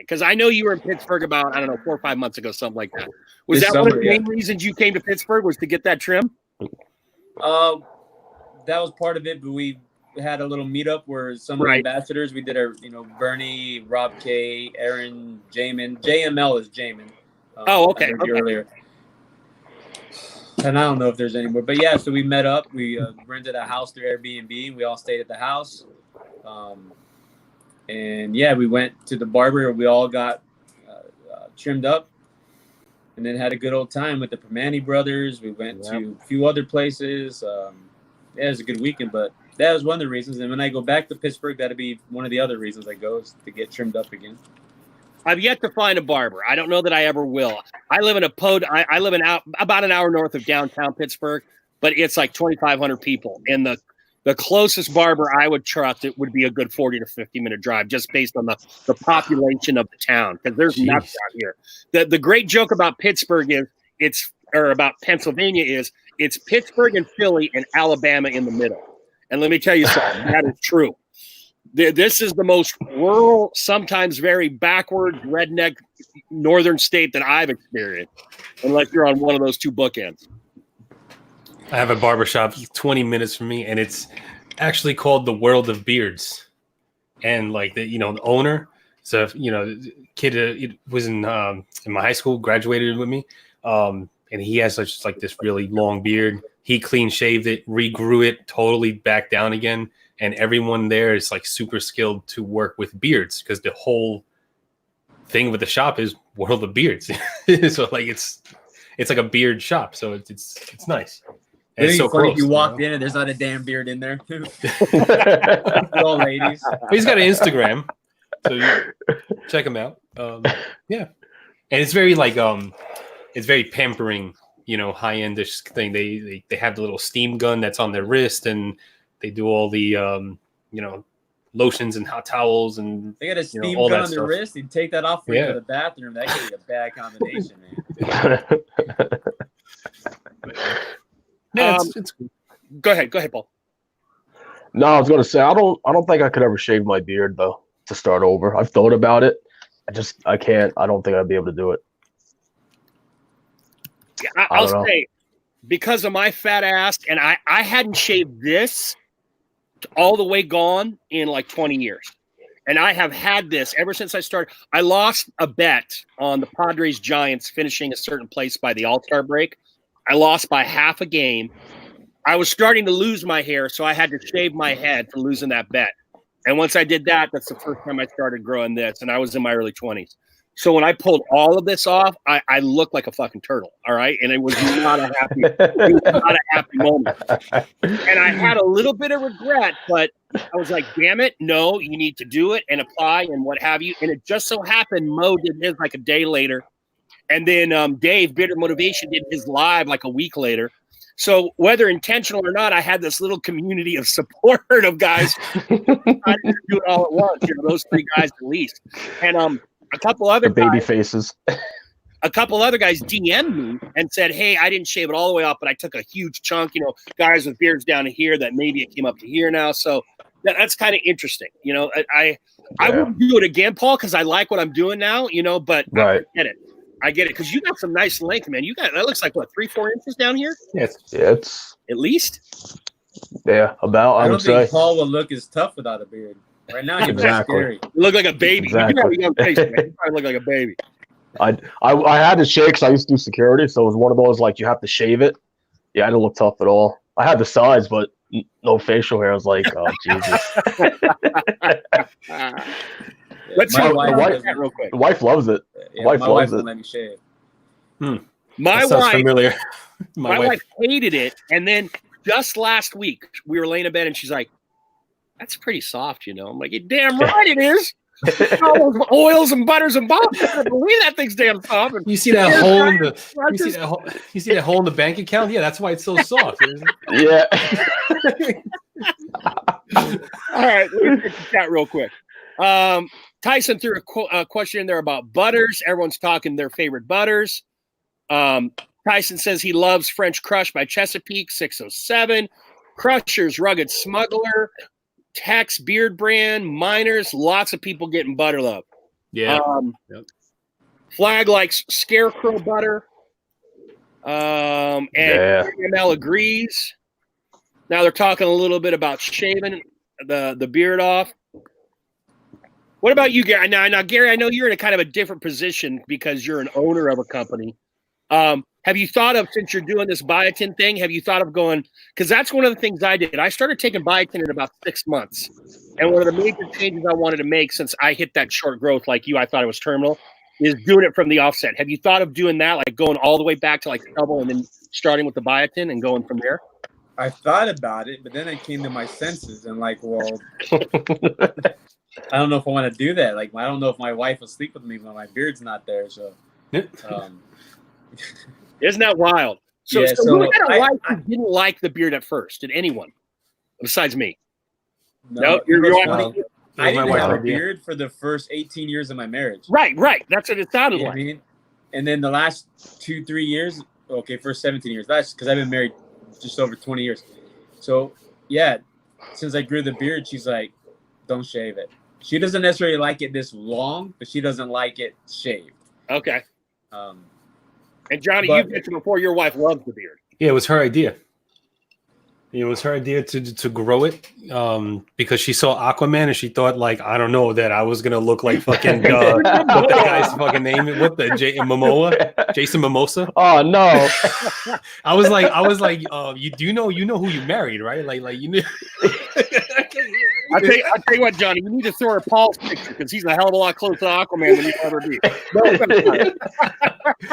Speaker 2: Because I know you were in Pittsburgh about, 4 or 5 months ago, something like that. Was that one of the main reasons you came to Pittsburgh was to get that trim?
Speaker 4: That was part of it, but we had a little meetup where some of the ambassadors, we did our, Bernie, Rob K, Aaron, Jamin. JML is Jamin.
Speaker 2: Okay.
Speaker 4: Earlier. And I don't know if there's any more, but yeah, so we met up. We rented a house through Airbnb, and we all stayed at the house. And yeah, we went to the barber. We all got trimmed up and then had a good old time with the Permani brothers. We went to a few other places. It was a good weekend, but that was one of the reasons. And when I go back to Pittsburgh, that'll be one of the other reasons I go is to get trimmed up again.
Speaker 2: I've yet to find a barber. I don't know that I ever will. I live in I live in about an hour north of downtown Pittsburgh, but it's like 2,500 people. And the closest barber I would trust, it would be a good 40 to 50-minute drive just based on the population of the town because there's nothing out here. The great joke about Pittsburgh is about Pennsylvania is it's Pittsburgh and Philly and Alabama in the middle. And let me tell you something, that is true. This is the most rural, sometimes very backward, redneck northern state that I've experienced, unless you're on one of those two bookends.
Speaker 1: I have a barbershop 20 minutes from me, and it's actually called the World of Beards. And like the owner, so kid it was in my high school, graduated with me, and he has such like this really long beard. He clean shaved it, regrew it totally back down again, and everyone there is like super skilled to work with beards because the whole thing with the shop is World of Beards. So like it's like a beard shop, so it's nice. And it's so
Speaker 4: funny
Speaker 1: close,
Speaker 4: you walked in and there's not a damn beard in there. All ladies.
Speaker 1: He's got an Instagram, so you check him out. Yeah, and it's very like it's very pampering, high-endish thing. They have the little steam gun that's on their wrist, and they do all the lotions and hot towels and
Speaker 4: they got a steam
Speaker 1: all
Speaker 4: gun
Speaker 1: that
Speaker 4: on their
Speaker 1: stuff.
Speaker 4: wrist. You take that off for you to the bathroom. That could be a bad combination, man.
Speaker 1: Yeah, it's
Speaker 2: Go ahead, Paul.
Speaker 3: No, I was gonna say I don't think I could ever shave my beard though to start over. I've thought about it. I can't. I don't think I'd be able to do it.
Speaker 2: Yeah, I'll say because of my fat ass, and I hadn't shaved this all the way gone in like 20 years. And I have had this ever since I started. I lost a bet on the Padres Giants finishing a certain place by the All-Star break. I lost by half a game. I was starting to lose my hair, so I had to shave my head for losing that bet. And once I did that, that's the first time I started growing this, and I was in my early 20s. So when I pulled all of this off, I looked like a fucking turtle, all right? And it was not a happy moment. And I had a little bit of regret, but I was like, damn it, no, you need to do it and apply and what have you. And it just so happened Mo did his like a day later. And then Dave, Bitter Motivation, did his live like a week later. So whether intentional or not, I had this little community of support of guys who tried to do it all at once. Those three guys at least. And a couple other
Speaker 3: baby faces.
Speaker 2: A couple other guys DM'd me and said, "Hey, I didn't shave it all the way off, but I took a huge chunk. Guys with beards down to here that maybe it came up to here now." So that's kind of interesting. I wouldn't do it again, Paul, because I like what I'm doing now. But
Speaker 3: right.
Speaker 2: I get it because you got some nice length, man. You got that looks like what 3-4 inches down here.
Speaker 3: Yes, it's
Speaker 2: at least.
Speaker 3: Yeah, about. I
Speaker 4: don't
Speaker 3: would
Speaker 4: think
Speaker 3: say
Speaker 4: Paul will look as tough without a beard. Right now, he looks scary.
Speaker 2: You look like a baby.
Speaker 3: Exactly.
Speaker 2: You have a young face, man. You probably look like a baby.
Speaker 3: I had to shave because I used to do security, so it was one of those like you have to shave it. Yeah, I didn't look tough at all. I had the size, but no facial hair. I was like, oh Jesus.
Speaker 2: Let's
Speaker 4: my
Speaker 2: wife that real quick.
Speaker 3: The wife loves it.
Speaker 4: Yeah,
Speaker 3: wife
Speaker 4: my
Speaker 3: loves
Speaker 4: wife
Speaker 3: it.
Speaker 4: Let me shave.
Speaker 2: My wife
Speaker 1: familiar.
Speaker 2: My wife hated it, and then just last week we were laying in bed, and she's like, "That's pretty soft, I'm like, "You're damn right it is." All those oils and butters and balms. I can't believe that thing's damn soft.
Speaker 1: You see that hole in the you see that hole in the bank account? Yeah, that's why it's so soft.
Speaker 3: Yeah.
Speaker 2: All right, let me take the chat real quick. Tyson threw a question in there about butters. Everyone's talking their favorite butters. Tyson says he loves French Crush by Chesapeake 607, Crusher's Rugged Smuggler, Tex Beard Brand, Miners. Lots of people getting butter love.
Speaker 1: Yeah.
Speaker 2: Flag likes Scarecrow butter. And ML agrees. Now they're talking a little bit about shaving the beard off. What about you, Gary? Now, Gary, I know you're in a kind of a different position because you're an owner of a company. Have you thought of, since you're doing this biotin thing, have you thought of going, because that's one of the things I did. I started taking biotin in about 6 months. And one of the major changes I wanted to make since I hit that short growth like you, I thought it was terminal, is doing it from the offset. Have you thought of doing that, like going all the way back to like double and then starting with the biotin and going from there?
Speaker 4: I thought about it, but then I came to my senses and like, well, I don't know if I want to do that. Like, I don't know if my wife will sleep with me when my beard's not there. So,
Speaker 2: isn't that wild? So,
Speaker 4: yeah,
Speaker 2: so you had a wife who didn't like the beard at first. Did anyone besides me? No, your wife.
Speaker 4: I didn't have a beard for the first 18 years of my marriage.
Speaker 2: Right. That's what it sounded like.
Speaker 4: I mean, and then the last 2-3 years, Okay, for 17 years. That's because I've been married just over 20 years. So yeah, since I grew the beard, she's like, don't shave it. She doesn't necessarily like it this long, but she doesn't like it shaved.
Speaker 2: Okay.
Speaker 4: Um,
Speaker 2: And Johnny, you've mentioned before your wife loves the beard.
Speaker 1: Yeah, it was her idea. It was her idea to grow it because she saw Aquaman and she thought, like, I don't know, that I was gonna look like fucking what that guy's fucking name? What the Jason Momoa?
Speaker 3: Oh no!
Speaker 1: I was like, you know who you married, right? Like you knew.
Speaker 2: I tell you what, Johnny, you need to throw her Paul's picture because he's a hell of a lot closer to Aquaman than you'll ever be.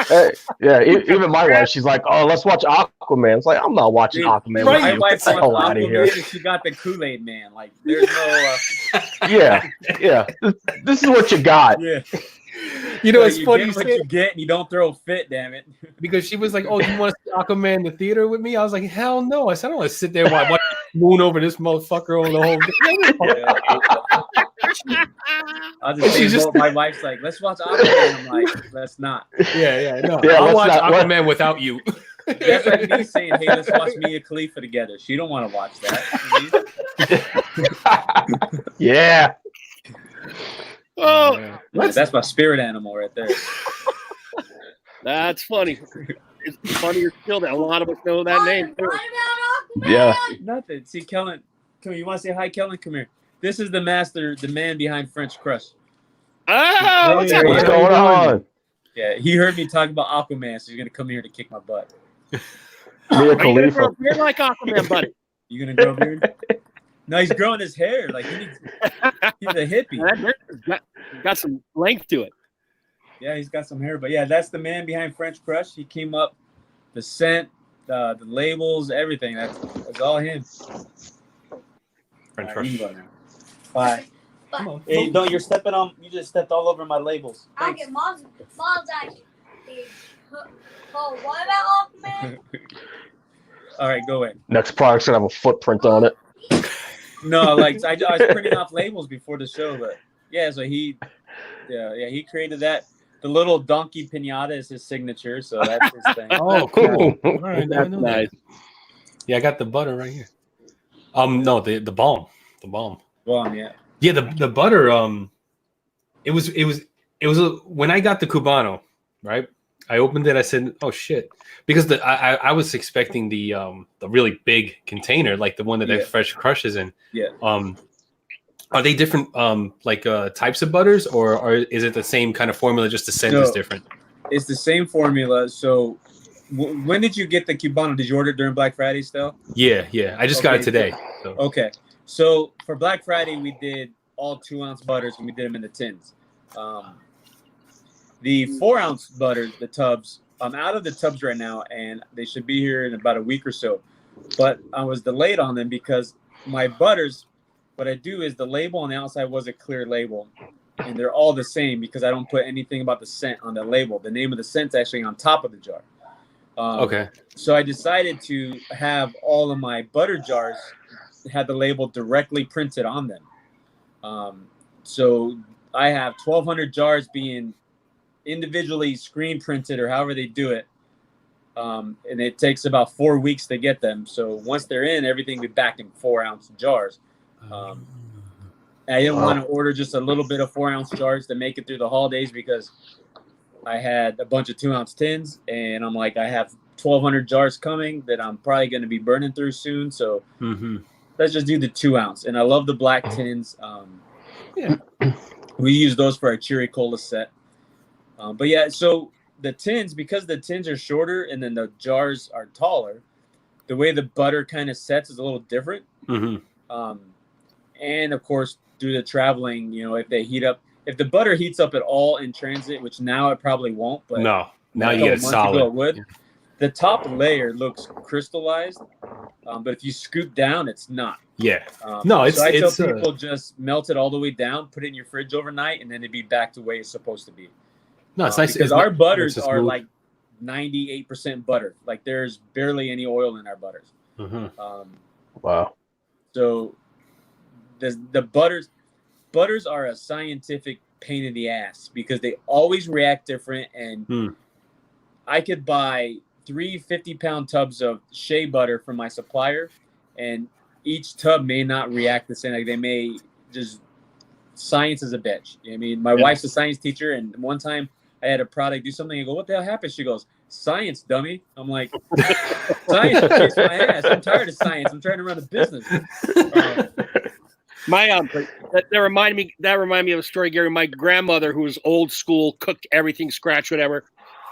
Speaker 3: Hey, yeah, even my wife, she's like, "Oh, let's watch Aquaman." It's like, I'm not watching Aquaman.
Speaker 4: Right, my
Speaker 3: with you.
Speaker 4: wife
Speaker 3: Get the hell out of here.
Speaker 4: and she got the Kool-Aid Man. Like, there's no.
Speaker 3: Yeah. This is what you got.
Speaker 4: Yeah.
Speaker 1: You know, it's
Speaker 4: you
Speaker 1: funny
Speaker 4: get what you get, and you don't throw a fit. Damn it!
Speaker 1: Because she was like, "Oh, do you want to see Aquaman in the theater with me?" I was like, "Hell no!" I said, "I don't want to sit there while watch moon over this motherfucker on the whole."
Speaker 4: I'll just say, my wife's like, "Let's watch Aquaman." I'm like, "Let's not."
Speaker 1: Yeah, no.
Speaker 3: Yeah,
Speaker 1: I'll watch Aquaman without you.
Speaker 4: That's like me saying, "Hey, let's watch Mia Khalifa together." She don't want to watch that.
Speaker 3: Yeah.
Speaker 2: Oh,
Speaker 4: that's my spirit animal right there.
Speaker 2: That's funny. It's funnier still that a lot of us know that name too.
Speaker 3: Yeah.
Speaker 4: Nothing. See, Kellen, come here. You want to say hi, Kellen? Come here. This is the master, the man behind French Crush.
Speaker 2: Oh,
Speaker 3: What's going on?
Speaker 4: Yeah, he heard me talk about Aquaman, so he's gonna come here to kick my butt.
Speaker 3: Mia Khalifa.
Speaker 2: You're like Aquaman, buddy.
Speaker 4: You gonna grow a beard? No, he's growing his hair. Like he's a hippie.
Speaker 2: Got some length to it.
Speaker 4: Yeah, he's got some hair, but yeah, that's the man behind French Crush. He came up, the scent, the labels, everything. That's all him.
Speaker 1: French Crush.
Speaker 4: Bye. Come on. Hey, no, you're stepping on. You just stepped all over my labels. Thanks.
Speaker 5: Okay, mom's actually. Oh, what about Aquaman?
Speaker 4: All right, go ahead.
Speaker 3: Next product's gonna have a footprint on it.
Speaker 4: No, like I was printing off labels before the show, but yeah, so he created that. The little donkey pinata is his signature, so that's his thing.
Speaker 1: Oh, cool. All right,
Speaker 2: That's nice.
Speaker 1: Yeah, I got the butter right here. No, the balm. The balm.
Speaker 4: Well, yeah.
Speaker 1: Yeah, the butter. It was when I got the Cubano, right? I opened it. I said, "Oh shit," because I was expecting the really big container, like the one that that Fresh Crush is in.
Speaker 4: Yeah.
Speaker 1: Are they different types of butters, or is it the same kind of formula? Just the scent is different.
Speaker 4: It's the same formula. So, when did you get the Cubano? Did you order it during Black Friday still?
Speaker 1: Yeah. I just got it today. So.
Speaker 4: Okay. So for Black Friday, we did all 2-ounce butters, and we did them in the tins. The 4-ounce butters, the tubs, I'm out of the tubs right now, and they should be here in about a week or so. But I was delayed on them because my butters, what I do is the label on the outside was a clear label, and they're all the same because I don't put anything about the scent on the label. The name of the scent's actually on top of the jar.
Speaker 1: Okay.
Speaker 4: So I decided to have all of my butter jars have the label directly printed on them. So I have 1,200 jars being individually screen printed or however they do it. And it takes about 4 weeks to get them. So once they're in, everything will be back in 4-ounce jars. I didn't want to order just a little bit of 4-ounce jars to make it through the holidays because I had a bunch of 2-ounce tins, and I'm like, I have 1,200 jars coming that I'm probably going to be burning through soon. So let's just do the 2-ounce. And I love the black tins. We use those for our Cherry Cola set. But yeah, so the tins, because the tins are shorter and then the jars are taller, the way the butter kind of sets is a little different. And of course, due to traveling, if they heat up, if the butter heats up at all in transit, which now it probably won't, but
Speaker 1: now you get it solid.
Speaker 4: It would. The top layer looks crystallized, but if you scoop down, it's not.
Speaker 1: Yeah.
Speaker 4: So I tell people just melt it all the way down, put it in your fridge overnight, and then it'd be back to the way it's supposed to be.
Speaker 1: No, it's nice
Speaker 4: because our butters are like 98% butter. Like there's barely any oil in our butters.
Speaker 3: Wow.
Speaker 4: So the butters are a scientific pain in the ass because they always react different. And I could buy 3 50-pound tubs of shea butter from my supplier, and each tub may not react the same. Like they may just, science is a bitch. I mean, my wife's a science teacher, and one time I had a product do something. I go, what the hell happened? She goes, science, dummy. I'm like, science kicks my ass. I'm tired of science. I'm trying to run a business.
Speaker 2: That reminded me of a story, Gary. My grandmother, who was old school, cooked everything scratch, whatever.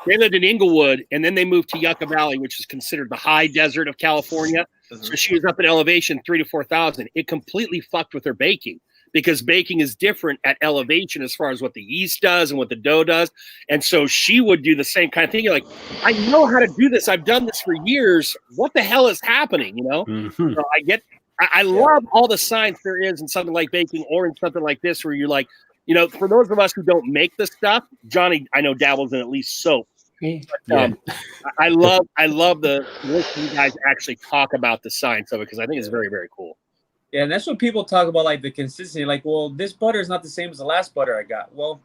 Speaker 2: They lived in Inglewood, and then they moved to Yucca Valley, which is considered the high desert of California. So she was up at elevation 3,000 to 4,000. It completely fucked with her baking, because baking is different at elevation as far as what the yeast does and what the dough does. And so she would do the same kind of thing. You're like, I know how to do this. I've done this for years. What the hell is happening? You know?
Speaker 1: Mm-hmm.
Speaker 2: So I love all the science there is in something like baking, or in something like this, where you're like, you know, for those of us who don't make the stuff, Johnny, I know, dabbles in at least soap. But, I love the listening you guys actually talk about the science of it, because I think it's very, very cool.
Speaker 4: Yeah, and that's what people talk about, like the consistency. Like, well, this butter is not the same as the last butter I got. Well,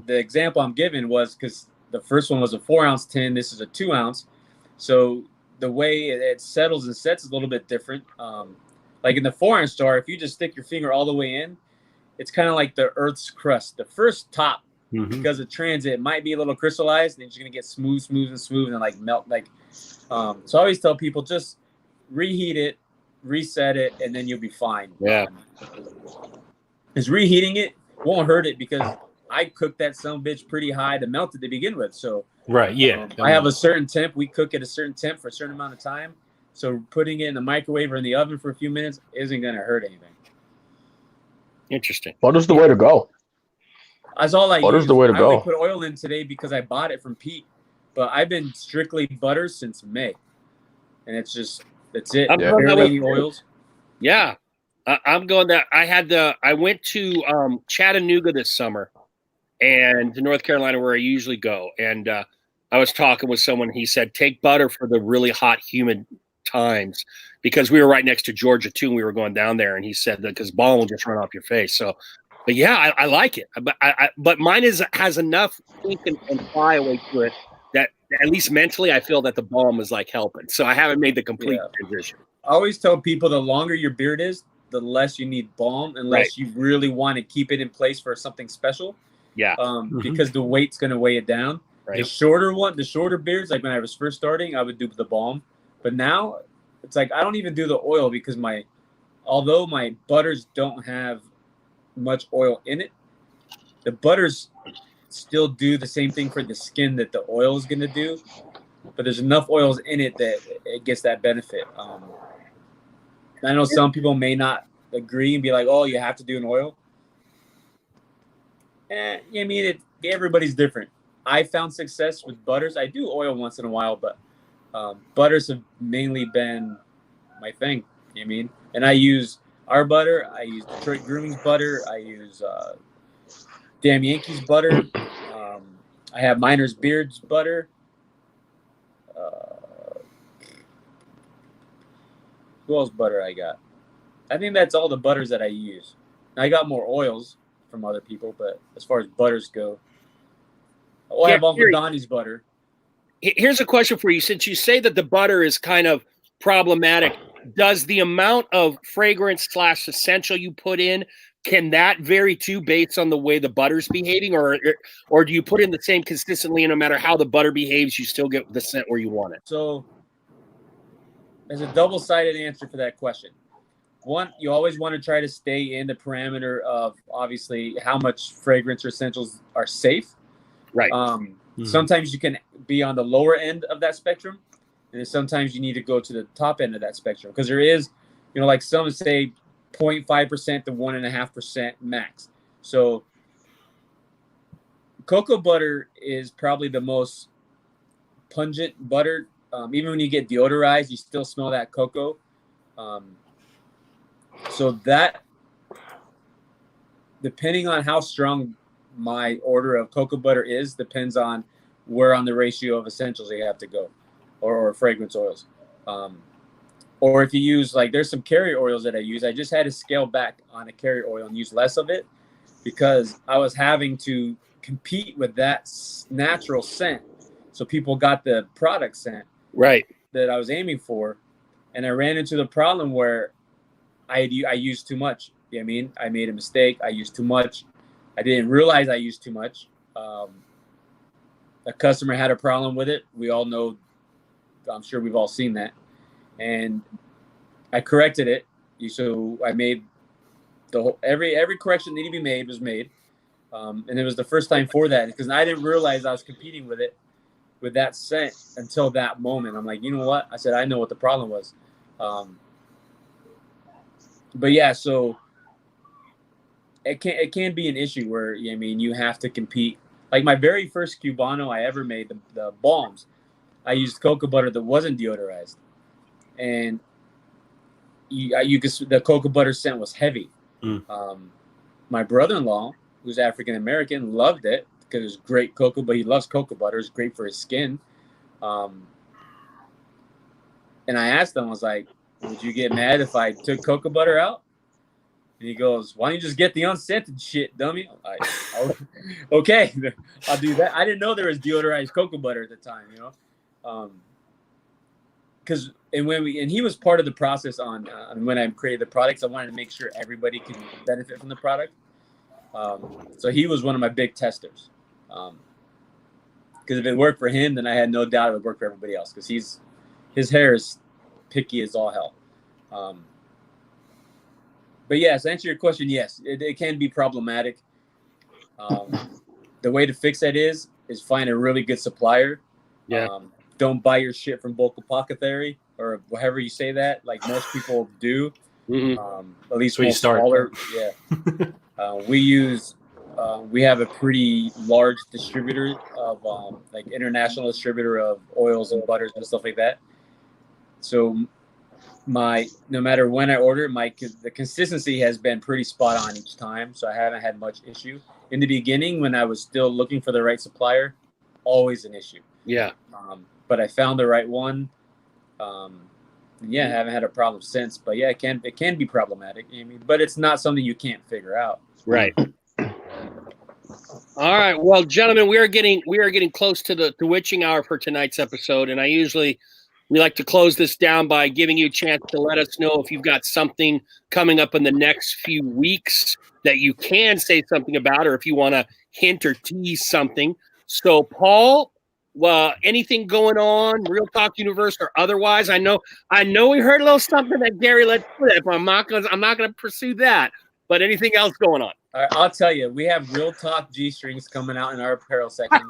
Speaker 4: the example I'm giving was because the first one was a 4-ounce tin. This is a 2-ounce. So the way it settles and sets is a little bit different. Like in the 4-ounce jar, if you just stick your finger all the way in, it's kind of like the Earth's crust. The first top, because of transit, it might be a little crystallized, and you're going to get smooth, and like melt. Like, so I always tell people, just reheat it, reset it, and then you'll be fine.
Speaker 2: Yeah.
Speaker 4: Because reheating it won't hurt it, because I cooked that bitch pretty high to melt it to begin with. So
Speaker 1: right, yeah.
Speaker 4: I have a certain temp. We cook at a certain temp for a certain amount of time. So putting it in the microwave or in the oven for a few minutes isn't going to hurt anything.
Speaker 2: Interesting.
Speaker 3: Butter's the way to go.
Speaker 4: That's all I use.
Speaker 3: Butter's the way to
Speaker 4: I
Speaker 3: go.
Speaker 4: only put oil in today because I bought it from Pete. But I've been strictly butter since May. And it's just, that's it. Barely any oils.
Speaker 2: Yeah. I'm going that. I went to Chattanooga this summer, and to North Carolina, where I usually go. And I was talking with someone. He said, take butter for the really hot, humid times, because we were right next to Georgia too, and we were going down there. And he said that because balm will just run off your face. So, but yeah, I like it. But mine has enough ink and fly away to it that at least mentally I feel that the balm is like helping. So I haven't made the complete transition.
Speaker 4: I always tell people the longer your beard is, the less you need balm, unless you really want to keep it in place for something special.
Speaker 2: Yeah.
Speaker 4: Because the weight's going to weigh it down. Right. The shorter beards, like when I was first starting, I would do the balm. But now it's like I don't even do the oil, because although my butters don't have much oil in it, the butters still do the same thing for the skin that the oil is going to do. But there's enough oils in it that it gets that benefit. I know some people may not agree and be like, oh, you have to do an oil. I mean, everybody's different. I found success with butters. I do oil once in a while, but butters have mainly been my thing. You know what I mean? And I use our butter. I use Detroit Grooming's butter. I use Damn Yankees butter. I have Miner's Beards butter. Who else butter I got? I think that's all the butters that I use. I got more oils from other people, but as far as butters go, I have Uncle Donnie's butter.
Speaker 2: Here's a question for you. Since you say that the butter is kind of problematic, does the amount of fragrance / essential you put in, can that vary too based on the way the butter's behaving, or do you put in the same consistently, and no matter how the butter behaves, you still get the scent where you want it?
Speaker 4: So there's a double-sided answer for that question. One, you always want to try to stay in the parameter of obviously how much fragrance or essentials are safe.
Speaker 2: Right.
Speaker 4: Sometimes you can be on the lower end of that spectrum, and then sometimes you need to go to the top end of that spectrum, because there is, like some say 0.5% to 1.5% max. So cocoa butter is probably the most pungent butter. Even when you get deodorized, you still smell that cocoa. So that, depending on how strong my order of cocoa butter is, depends on where on the ratio of essentials you have to go, or fragrance oils. Or if you use, like, there's some carrier oils that I use. I just had to scale back on a carrier oil and use less of it, because I was having to compete with that natural scent so people got the product scent
Speaker 2: right
Speaker 4: that I was aiming for, and I ran into the problem where I used too much. You know what I mean? I made a mistake. I used too much. I didn't realize I used too much. A customer had a problem with it. We all know. I'm sure we've all seen that, and I corrected it. So I made the whole every correction that needed to be made was made, and it was the first time for that because I didn't realize I was competing with it with that scent until that moment. I'm like, you know what? I said I know what the problem was, but yeah, so it can be an issue where I mean you have to compete. Like my very first Cubano I ever made, the balms, I used cocoa butter that wasn't deodorized, and you could the cocoa butter scent was heavy. My brother-in-law, who's African American, loved it because it was great cocoa, but he loves cocoa butter. It's great for his skin. And I asked him, I was like, "Would you get mad if I took cocoa butter out?" And he goes, "Why don't you just get the unscented shit, dummy?" I'm like, "Oh, okay, I'll do that." I didn't know there was deodorized cocoa butter at the time, you know, because and he was part of the process on when I created the products. I wanted to make sure everybody could benefit from the product. So he was one of my big testers. Because if it worked for him, then I had no doubt it would work for everybody else. Because his hair is picky as all hell. But yes, to answer your question, yes, it can be problematic. The way to fix that is find a really good supplier.
Speaker 2: Yeah.
Speaker 4: Don't buy your shit from Bulk Apothecary or however you say that, like most people do. At least
Speaker 1: when you start.
Speaker 4: Smaller. Yeah. We have a pretty large distributor of like international distributor of oils and butters and stuff like that. So no matter when I order, the consistency has been pretty spot on each time. So I haven't had much issue. In the beginning, when I was still looking for the right supplier, always an issue.
Speaker 2: Yeah.
Speaker 4: But I found the right one. Yeah, I haven't had a problem since. But yeah, it can be problematic. I mean, but it's not something you can't figure out.
Speaker 2: Right. All right. Well, gentlemen, we are getting close to the witching hour for tonight's episode, and we like to close this down by giving you a chance to let us know if you've got something coming up in the next few weeks that you can say something about, or if you want to hint or tease something. So, Paul, anything going on, Real Talk Universe or otherwise? I know we heard a little something that Gary let slip. I'm not gonna pursue that. But anything else going on?
Speaker 4: I'll tell you, we have Real Talk G-strings coming out in our apparel section.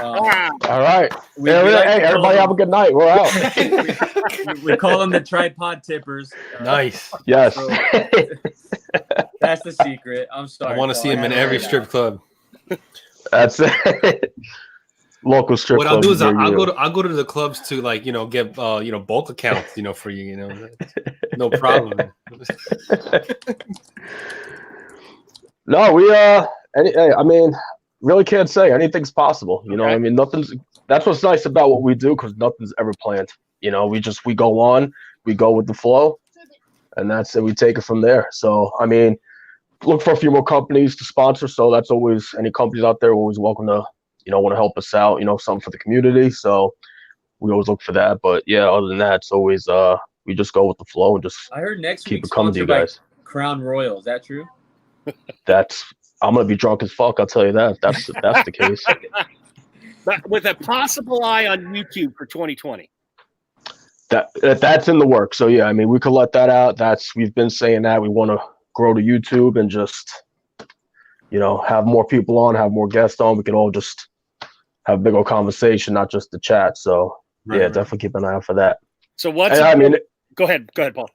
Speaker 3: All right. Hey, everybody have a good night. We're out.
Speaker 4: we call them the tripod tippers.
Speaker 1: Nice.
Speaker 3: Yes.
Speaker 4: So, that's the secret. I'm sorry.
Speaker 1: I want to see him in every strip club.
Speaker 3: That's it. Local strip club.
Speaker 1: What I'll do is I'll go to the clubs to get bulk accounts for you. No problem.
Speaker 3: No, I mean, really can't say anything's possible. You know, I mean, that's what's nice about what we do because nothing's ever planned. You know, we go on, we go with the flow, and that's it. We take it from there. So, I mean, look for a few more companies to sponsor. So that's always any companies out there always welcome to, want to help us out. Something for the community. So we always look for that. But yeah, other than that, it's always we just go with the flow and just.
Speaker 4: I heard next
Speaker 3: keep
Speaker 4: week
Speaker 3: it coming to you guys.
Speaker 4: Crown Royal. Is that true?
Speaker 3: I'm gonna be drunk as fuck. I'll tell you that. That's the case.
Speaker 2: But with a possible eye on YouTube for 2020.
Speaker 3: That's in the works. So yeah, I mean, we could let that out. We've been saying that we want to grow to YouTube and just, have more people on, have more guests on. We can all just have a big old conversation, not just the chat. So definitely keep an eye out for that.
Speaker 2: So go ahead, Paul.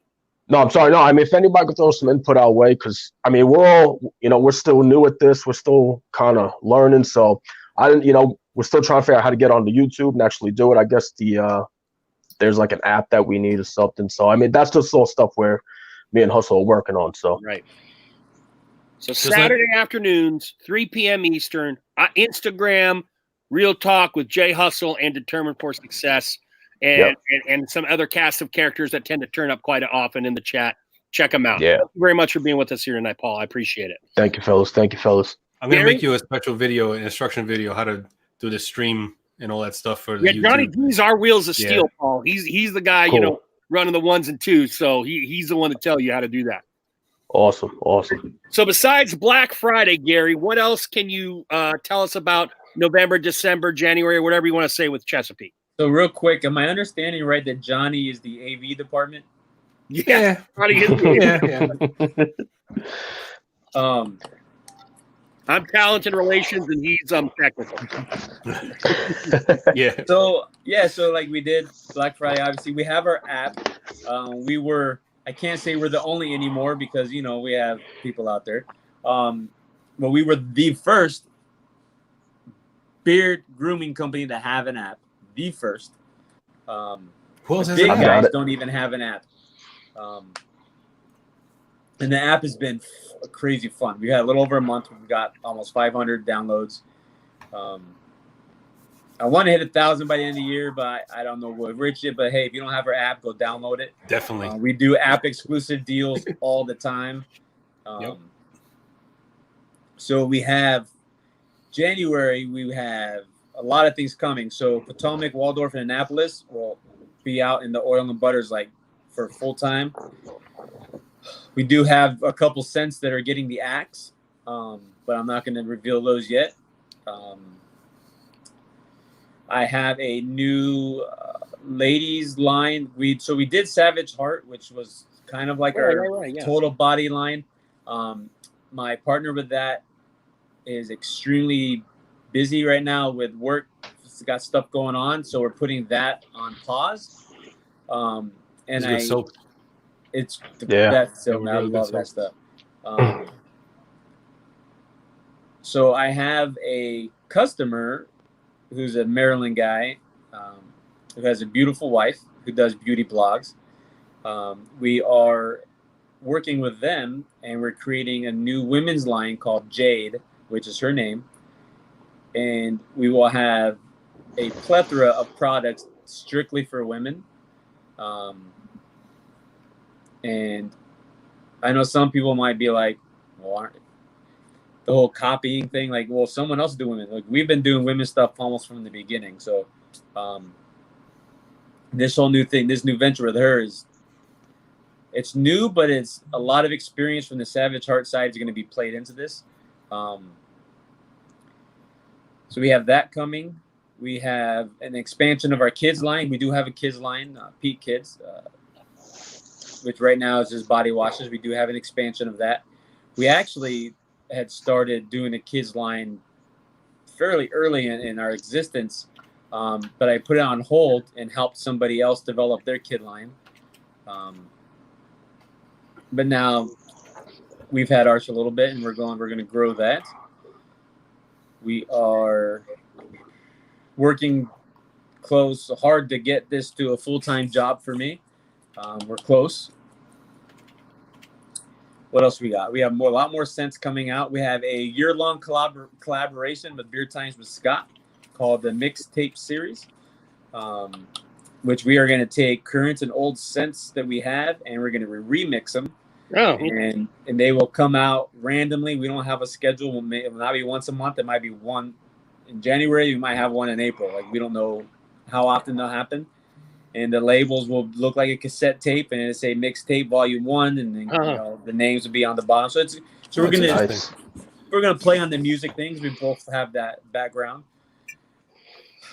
Speaker 3: No, I'm sorry. No, I mean, if anybody could throw some input our way, because I mean, we're all, we're still new at this. We're still kind of learning. So we're still trying to figure out how to get onto YouTube and actually do it. I guess there's like an app that we need or something. So I mean, that's just all stuff where me and Hustle are working on. So
Speaker 2: right. So Saturday afternoons, 3 p.m. Eastern, Instagram, Real Talk with Jay Hustle and Determined4Success. And some other cast of characters that tend to turn up quite often in the chat. Check them out.
Speaker 3: Yeah.
Speaker 2: Thank you very much for being with us here tonight, Paul. I appreciate it.
Speaker 3: Thank you, fellas.
Speaker 1: I'm going to make you a special video, an instruction video, how to do the stream and all that stuff for the
Speaker 2: Yeah, Johnny
Speaker 1: YouTube.
Speaker 2: D's our wheels of steel, Paul. He's the guy,
Speaker 3: Cool.
Speaker 2: running the 1s and 2s. So he's the one to tell you how to do that.
Speaker 3: Awesome.
Speaker 2: So besides Black Friday, Gary, what else can you tell us about November, December, January, whatever you want to say with Chesapeake?
Speaker 4: So real quick, am I understanding right that Johnny is the AV department?
Speaker 2: Yeah. Johnny is the
Speaker 1: Yeah.
Speaker 2: I'm talent and relations, and he's technical.
Speaker 1: Yeah.
Speaker 4: So like we did Black Friday. Obviously, we have our app. I can't say we're the only anymore because we have people out there. But we were the first beard grooming company to have an app. The first.
Speaker 1: Who else has
Speaker 4: big
Speaker 1: an app?
Speaker 4: guys don't even have an app. And the app has been crazy fun. We had a little over a month. We've got almost 500 downloads. I want to hit 1,000 by the end of the year, but I don't know what reach it. But hey, if you don't have our app, go download it.
Speaker 1: Definitely.
Speaker 4: We do app exclusive deals all the time.
Speaker 1: Yep.
Speaker 4: So we have January. We have a lot of things coming. So Potomac, Waldorf, and Annapolis will be out in the oil and butters like for full time. We do have a couple scents that are getting the axe, but I'm not going to reveal those yet. I have a new ladies line. We did Savage Heart, which was kind of like our total body line. My partner with that is extremely busy right now with work. He's got stuff going on, so we're putting that on pause. And
Speaker 1: soap.
Speaker 4: It's the best soap. I love that stuff. So I have a customer who's a Maryland guy who has a beautiful wife who does beauty blogs. We are working with them, and we're creating a new women's line called Jade, which is her name. And we will have a plethora of products strictly for women. And I know some people might be like, well, the whole copying thing, like, well, someone else doing it. Like, we've been doing women's stuff almost from the beginning. So this whole new thing, this new venture with her it's new, but it's a lot of experience from the Savage Heart side is going to be played into this. So we have that coming. We have an expansion of our kids line. We do have a kids line, Pete Kids, which right now is just body washes. We do have an expansion of that. We actually had started doing a kids line fairly early in our existence, but I put it on hold and helped somebody else develop their kid line. But now we've had ours a little bit, and we're going to grow that. We are working hard to get this to a full-time job for me. We're close. What else we got? We have a lot more scents coming out. We have a year-long collaboration with Beer Times with Scott called the Mixtape Series, which we are going to take current and old scents that we have, and we're going to remix them.
Speaker 2: Oh.
Speaker 4: And they will come out randomly. We don't have a schedule. It will not be once a month. It might be one in January. We might have one in April. Like, we don't know how often they'll happen. And the labels will look like a cassette tape, and it'll say Mixtape Volume 1, and then the names will be on the bottom. So we're gonna play on the music things. We both have that background.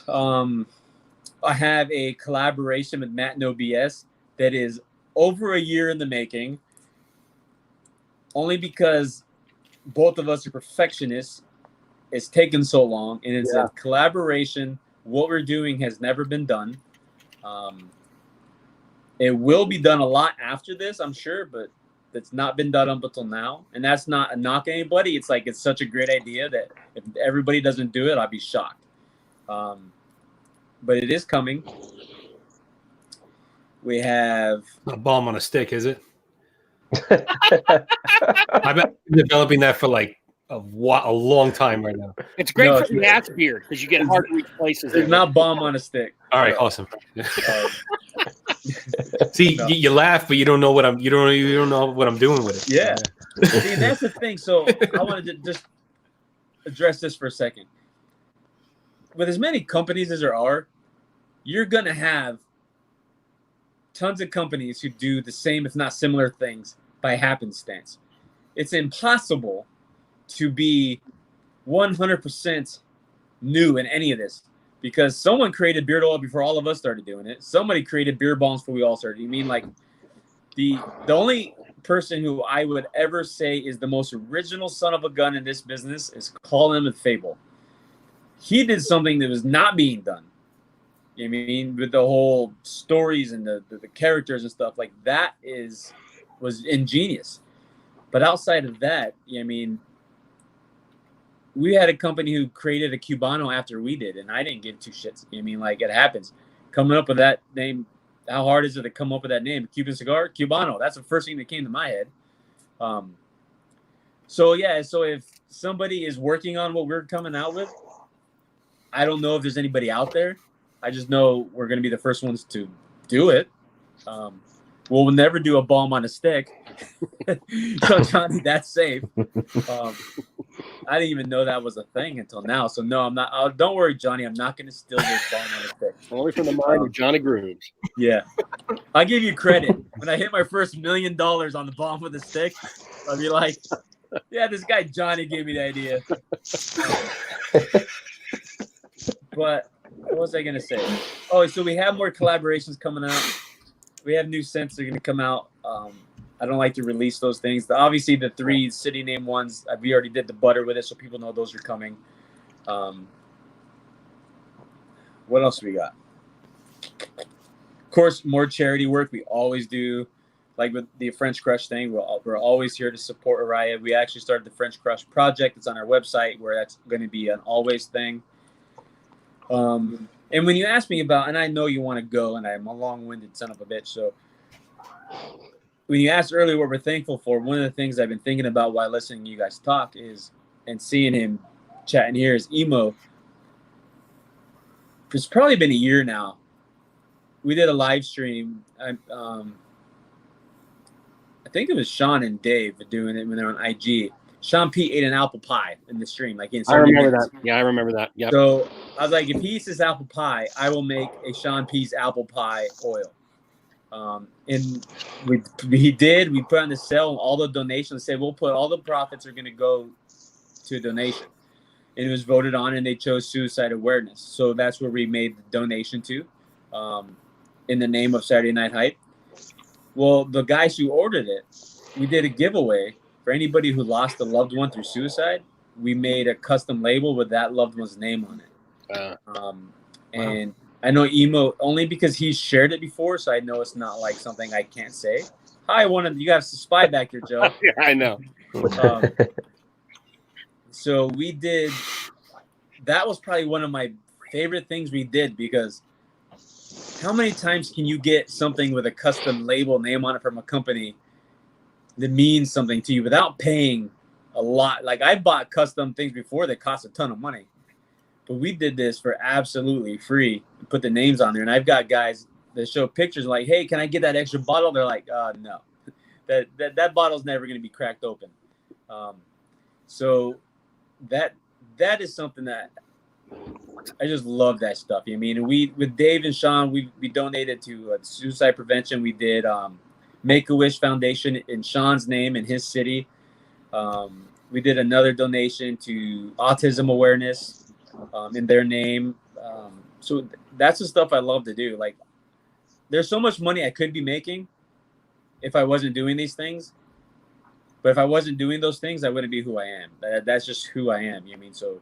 Speaker 4: I have a collaboration with Matt No BS that is over a year in the making. Only because both of us are perfectionists, it's taken so long, and it's a collaboration. What we're doing has never been done. It will be done a lot after this, I'm sure, but it's not been done up until now. And that's not a knock at anybody. It's like, it's such a great idea that if everybody doesn't do it, I'll be shocked. But it is coming. We have
Speaker 1: a bomb on a stick, is it? I've been developing that for like a long time right now.
Speaker 2: It's great for the ass beard because you get hard to reach places.
Speaker 4: It's not bomb on a stick.
Speaker 1: All right, awesome. See, you laugh, but you don't know what I'm doing with it.
Speaker 4: Yeah. See, that's the thing. So I wanted to just address this for a second. with as many companies as there are, you're gonna have tons of companies who do the same, if not similar things by happenstance. It's impossible to be 100% new in any of this because someone created beard oil before all of us started doing it. Somebody created beer bombs before we all started. You mean like the only person who I would ever say is the most original son of a gun in this business is Colin Fable. He did something that was not being done. You know what I mean? With the whole stories and the characters and stuff like that was ingenious. But outside of that, you know what I mean, we had a company who created a Cubano after we did, and I didn't give two shits. You know what I mean? Like, it happens. Coming up with that name, how hard is it to come up with that name? Cuban cigar? Cubano. That's the first thing that came to my head. So if somebody is working on what we're coming out with, I don't know if there's anybody out there. I just know we're going to be the first ones to do it. We'll never do a bomb on a stick. So, Johnny, that's safe. I didn't even know that was a thing until now. So, no, I'm not. Don't worry, Johnny. I'm not going to steal your bomb on a stick.
Speaker 2: Only from the mind of Johnny Grooves.
Speaker 4: Yeah. I'll give you credit. When I hit my first $1 million on the bomb with a stick, I'll be like, yeah, this guy Johnny gave me the idea. But what was I going to say? Oh, so we have more collaborations coming out. We have new scents that are going to come out. I don't like to release those things. Obviously, the 3 city name ones, we already did the butter with it, so people know those are coming. What else we got? Of course, more charity work. We always do. Like with the French Crush thing, we're always here to support Araya. We actually started the French Crush project. It's on our website where that's going to be an always thing. And when you ask me about, and I know you want to go, and I'm a long-winded son of a bitch, so when you asked earlier what we're thankful for, one of the things I've been thinking about while listening to you guys talk is, and seeing him chatting here, is Emo. It's probably been a year now. We did a live stream. I think it was Sean and Dave doing it when they're on IG. Sean P ate an apple pie in the stream. Like in
Speaker 2: I remember that. Yeah, I remember that. Yeah.
Speaker 4: So I was like, if he eats this apple pie, I will make a Sean P's apple pie oil. And he did. We put on the sale all the donations. Said we'll put all the profits are going to go to a donation. And it was voted on, and they chose suicide awareness. So that's where we made the donation to, in the name of Saturday Night Hype. Well, the guys who ordered it, we did a giveaway for anybody who lost a loved one through suicide. We made a custom label with that loved one's name on it. And I know Emo only because he shared it before, so I know it's not like something I can't say. Hi, you got a spy back here, Joe.
Speaker 2: Yeah, I know.
Speaker 4: So we did. That was probably one of my favorite things we did, because how many times can you get something with a custom label name on it from a company that means something to you without paying a lot? Like, I bought custom things before that cost a ton of money, but we did this for absolutely free and put the names on there. And I've got guys that show pictures like, hey, can I get that extra bottle? They're like, no, that bottle's never going to be cracked open. So that is something that I just love, that stuff. I mean, we with Dave and Sean, we donated to suicide prevention. We did Make-A-Wish Foundation in Sean's name in his city. We did another donation to autism awareness in their name. So that's the stuff I love to do. Like, there's so much money I could be making if I wasn't doing these things. But if I wasn't doing those things, I wouldn't be who I am. That's just who I am. You know what I mean? So,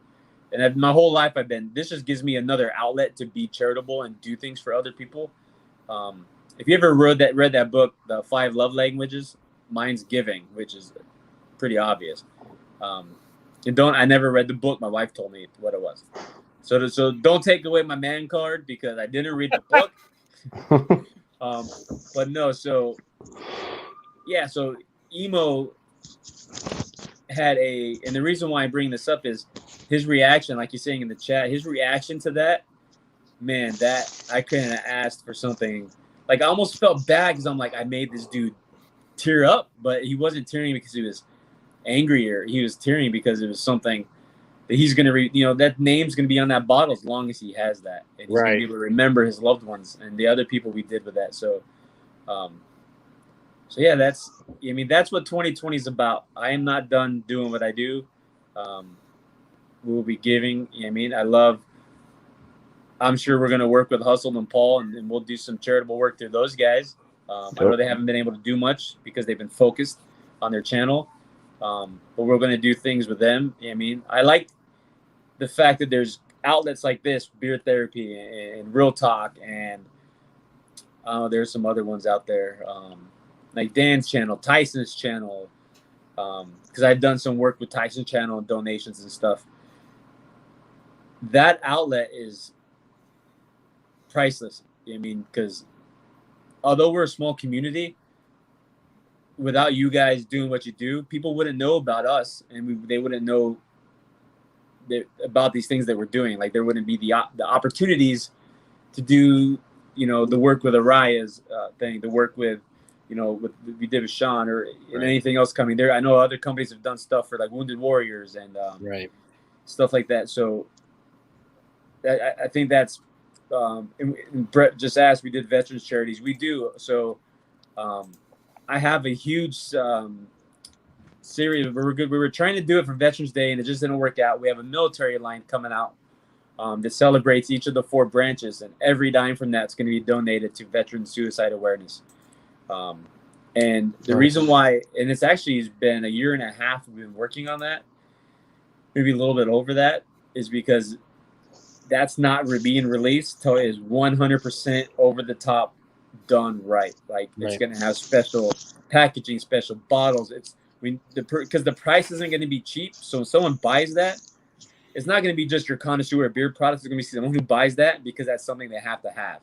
Speaker 4: and my whole life this just gives me another outlet to be charitable and do things for other people. If you ever read that book, The 5 Love Languages, mine's giving, which is pretty obvious. I never read the book. My wife told me what it was. So don't take away my man card because I didn't read the book. But no, so Emo had and the reason why I bring this up is his reaction, like you're saying in the chat, his reaction to that, man, that I couldn't have asked for something. Like, I almost felt bad because I'm like, I made this dude tear up, but he wasn't tearing because he was angry, or he was tearing because it was something that he's going to, that name's going to be on that bottle as long as he has that. And he's going to be able to remember his loved ones and the other people we did with that. So, yeah, that's what 2020 is about. I am not done doing what I do. We'll be giving, I'm sure we're going to work with Hustle and Paul, and we'll do some charitable work through those guys. I know they haven't been able to do much because they've been focused on their channel. But we're going to do things with them. I like the fact that there's outlets like this, Beer Therapy and Real Talk, and there's some other ones out there, like Dan's channel, Tyson's channel, because I've done some work with Tyson's channel and donations and stuff. That outlet is priceless. Because although we're a small community, without you guys doing what you do, people wouldn't know about us, and they wouldn't know about these things that we're doing. Like there wouldn't be the opportunities to do, the work with Araya's thing, the work with, what we did with Sean or anything else coming there. I know other companies have done stuff for like Wounded Warriors and stuff like that. So I think that's, and Brett just asked, we did veterans charities. We do. So I have a huge series. We were trying to do it for Veterans Day, and it just didn't work out. We have a military line coming out that celebrates each of the 4 branches, and every dime from that's going to be donated to veteran suicide awareness. And the reason why, and it's actually been a year and a half we've been working on that, maybe a little bit over that, is because that's not being released till it is 100% over the top done right. Like it's going to have special packaging, special bottles. Because the price isn't going to be cheap. So when someone buys that, it's not going to be just your connoisseur of beer products. It's going to be someone who buys that because that's something they have to have.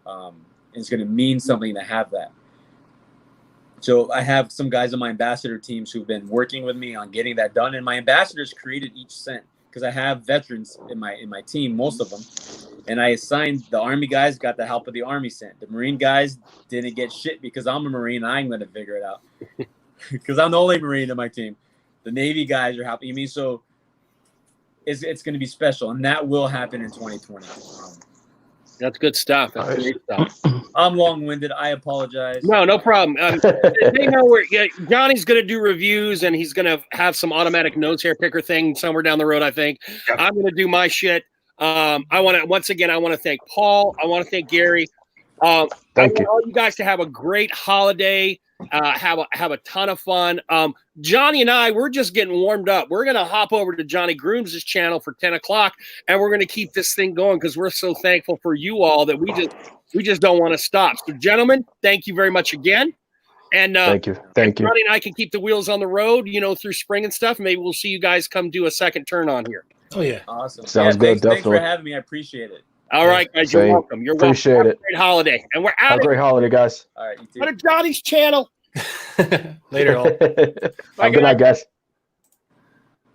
Speaker 4: And it's going to mean something to have that. So I have some guys on my ambassador teams who've been working with me on getting that done. And my ambassadors created each scent because I have veterans in my team, most of them. And I assigned the Army guys, got the help of the Army scent. The Marine guys didn't get shit because I'm a Marine. I'm going to figure it out because I'm the only Marine in my team. The Navy guys are helping me. So it's going to be special. And that will happen in 2020.
Speaker 2: That's good stuff. That's great stuff.
Speaker 4: I'm long-winded. I apologize.
Speaker 2: No problem. They know Johnny's going to do reviews, and he's going to have some automatic nose hair picker thing somewhere down the road, I think. Yep. I'm going to do my shit. I want to thank Paul. I want to thank Gary. I want all you guys to have a great holiday. Have a ton of fun. Johnny and I, we're just getting warmed up. We're going to hop over to Johnny Grooms' channel for 10 o'clock, and we're going to keep this thing going because we're so thankful for you all that we just don't want to stop. So, gentlemen, thank you very much again. And
Speaker 3: thank you.
Speaker 2: Johnny and I can keep the wheels on the road, through spring and stuff. Maybe we'll see you guys come do a second turn on here.
Speaker 1: Oh, yeah.
Speaker 4: Awesome.
Speaker 3: Sounds good.
Speaker 4: Thanks for having me. I appreciate it.
Speaker 2: All right, guys. You're welcome. You're welcome.
Speaker 3: Appreciate it.
Speaker 2: Great holiday. And we're out.
Speaker 3: Have a great holiday, guys.
Speaker 4: All right. You too.
Speaker 2: Go to Johnny's channel.
Speaker 1: Later, all.
Speaker 3: Have a good night, guys.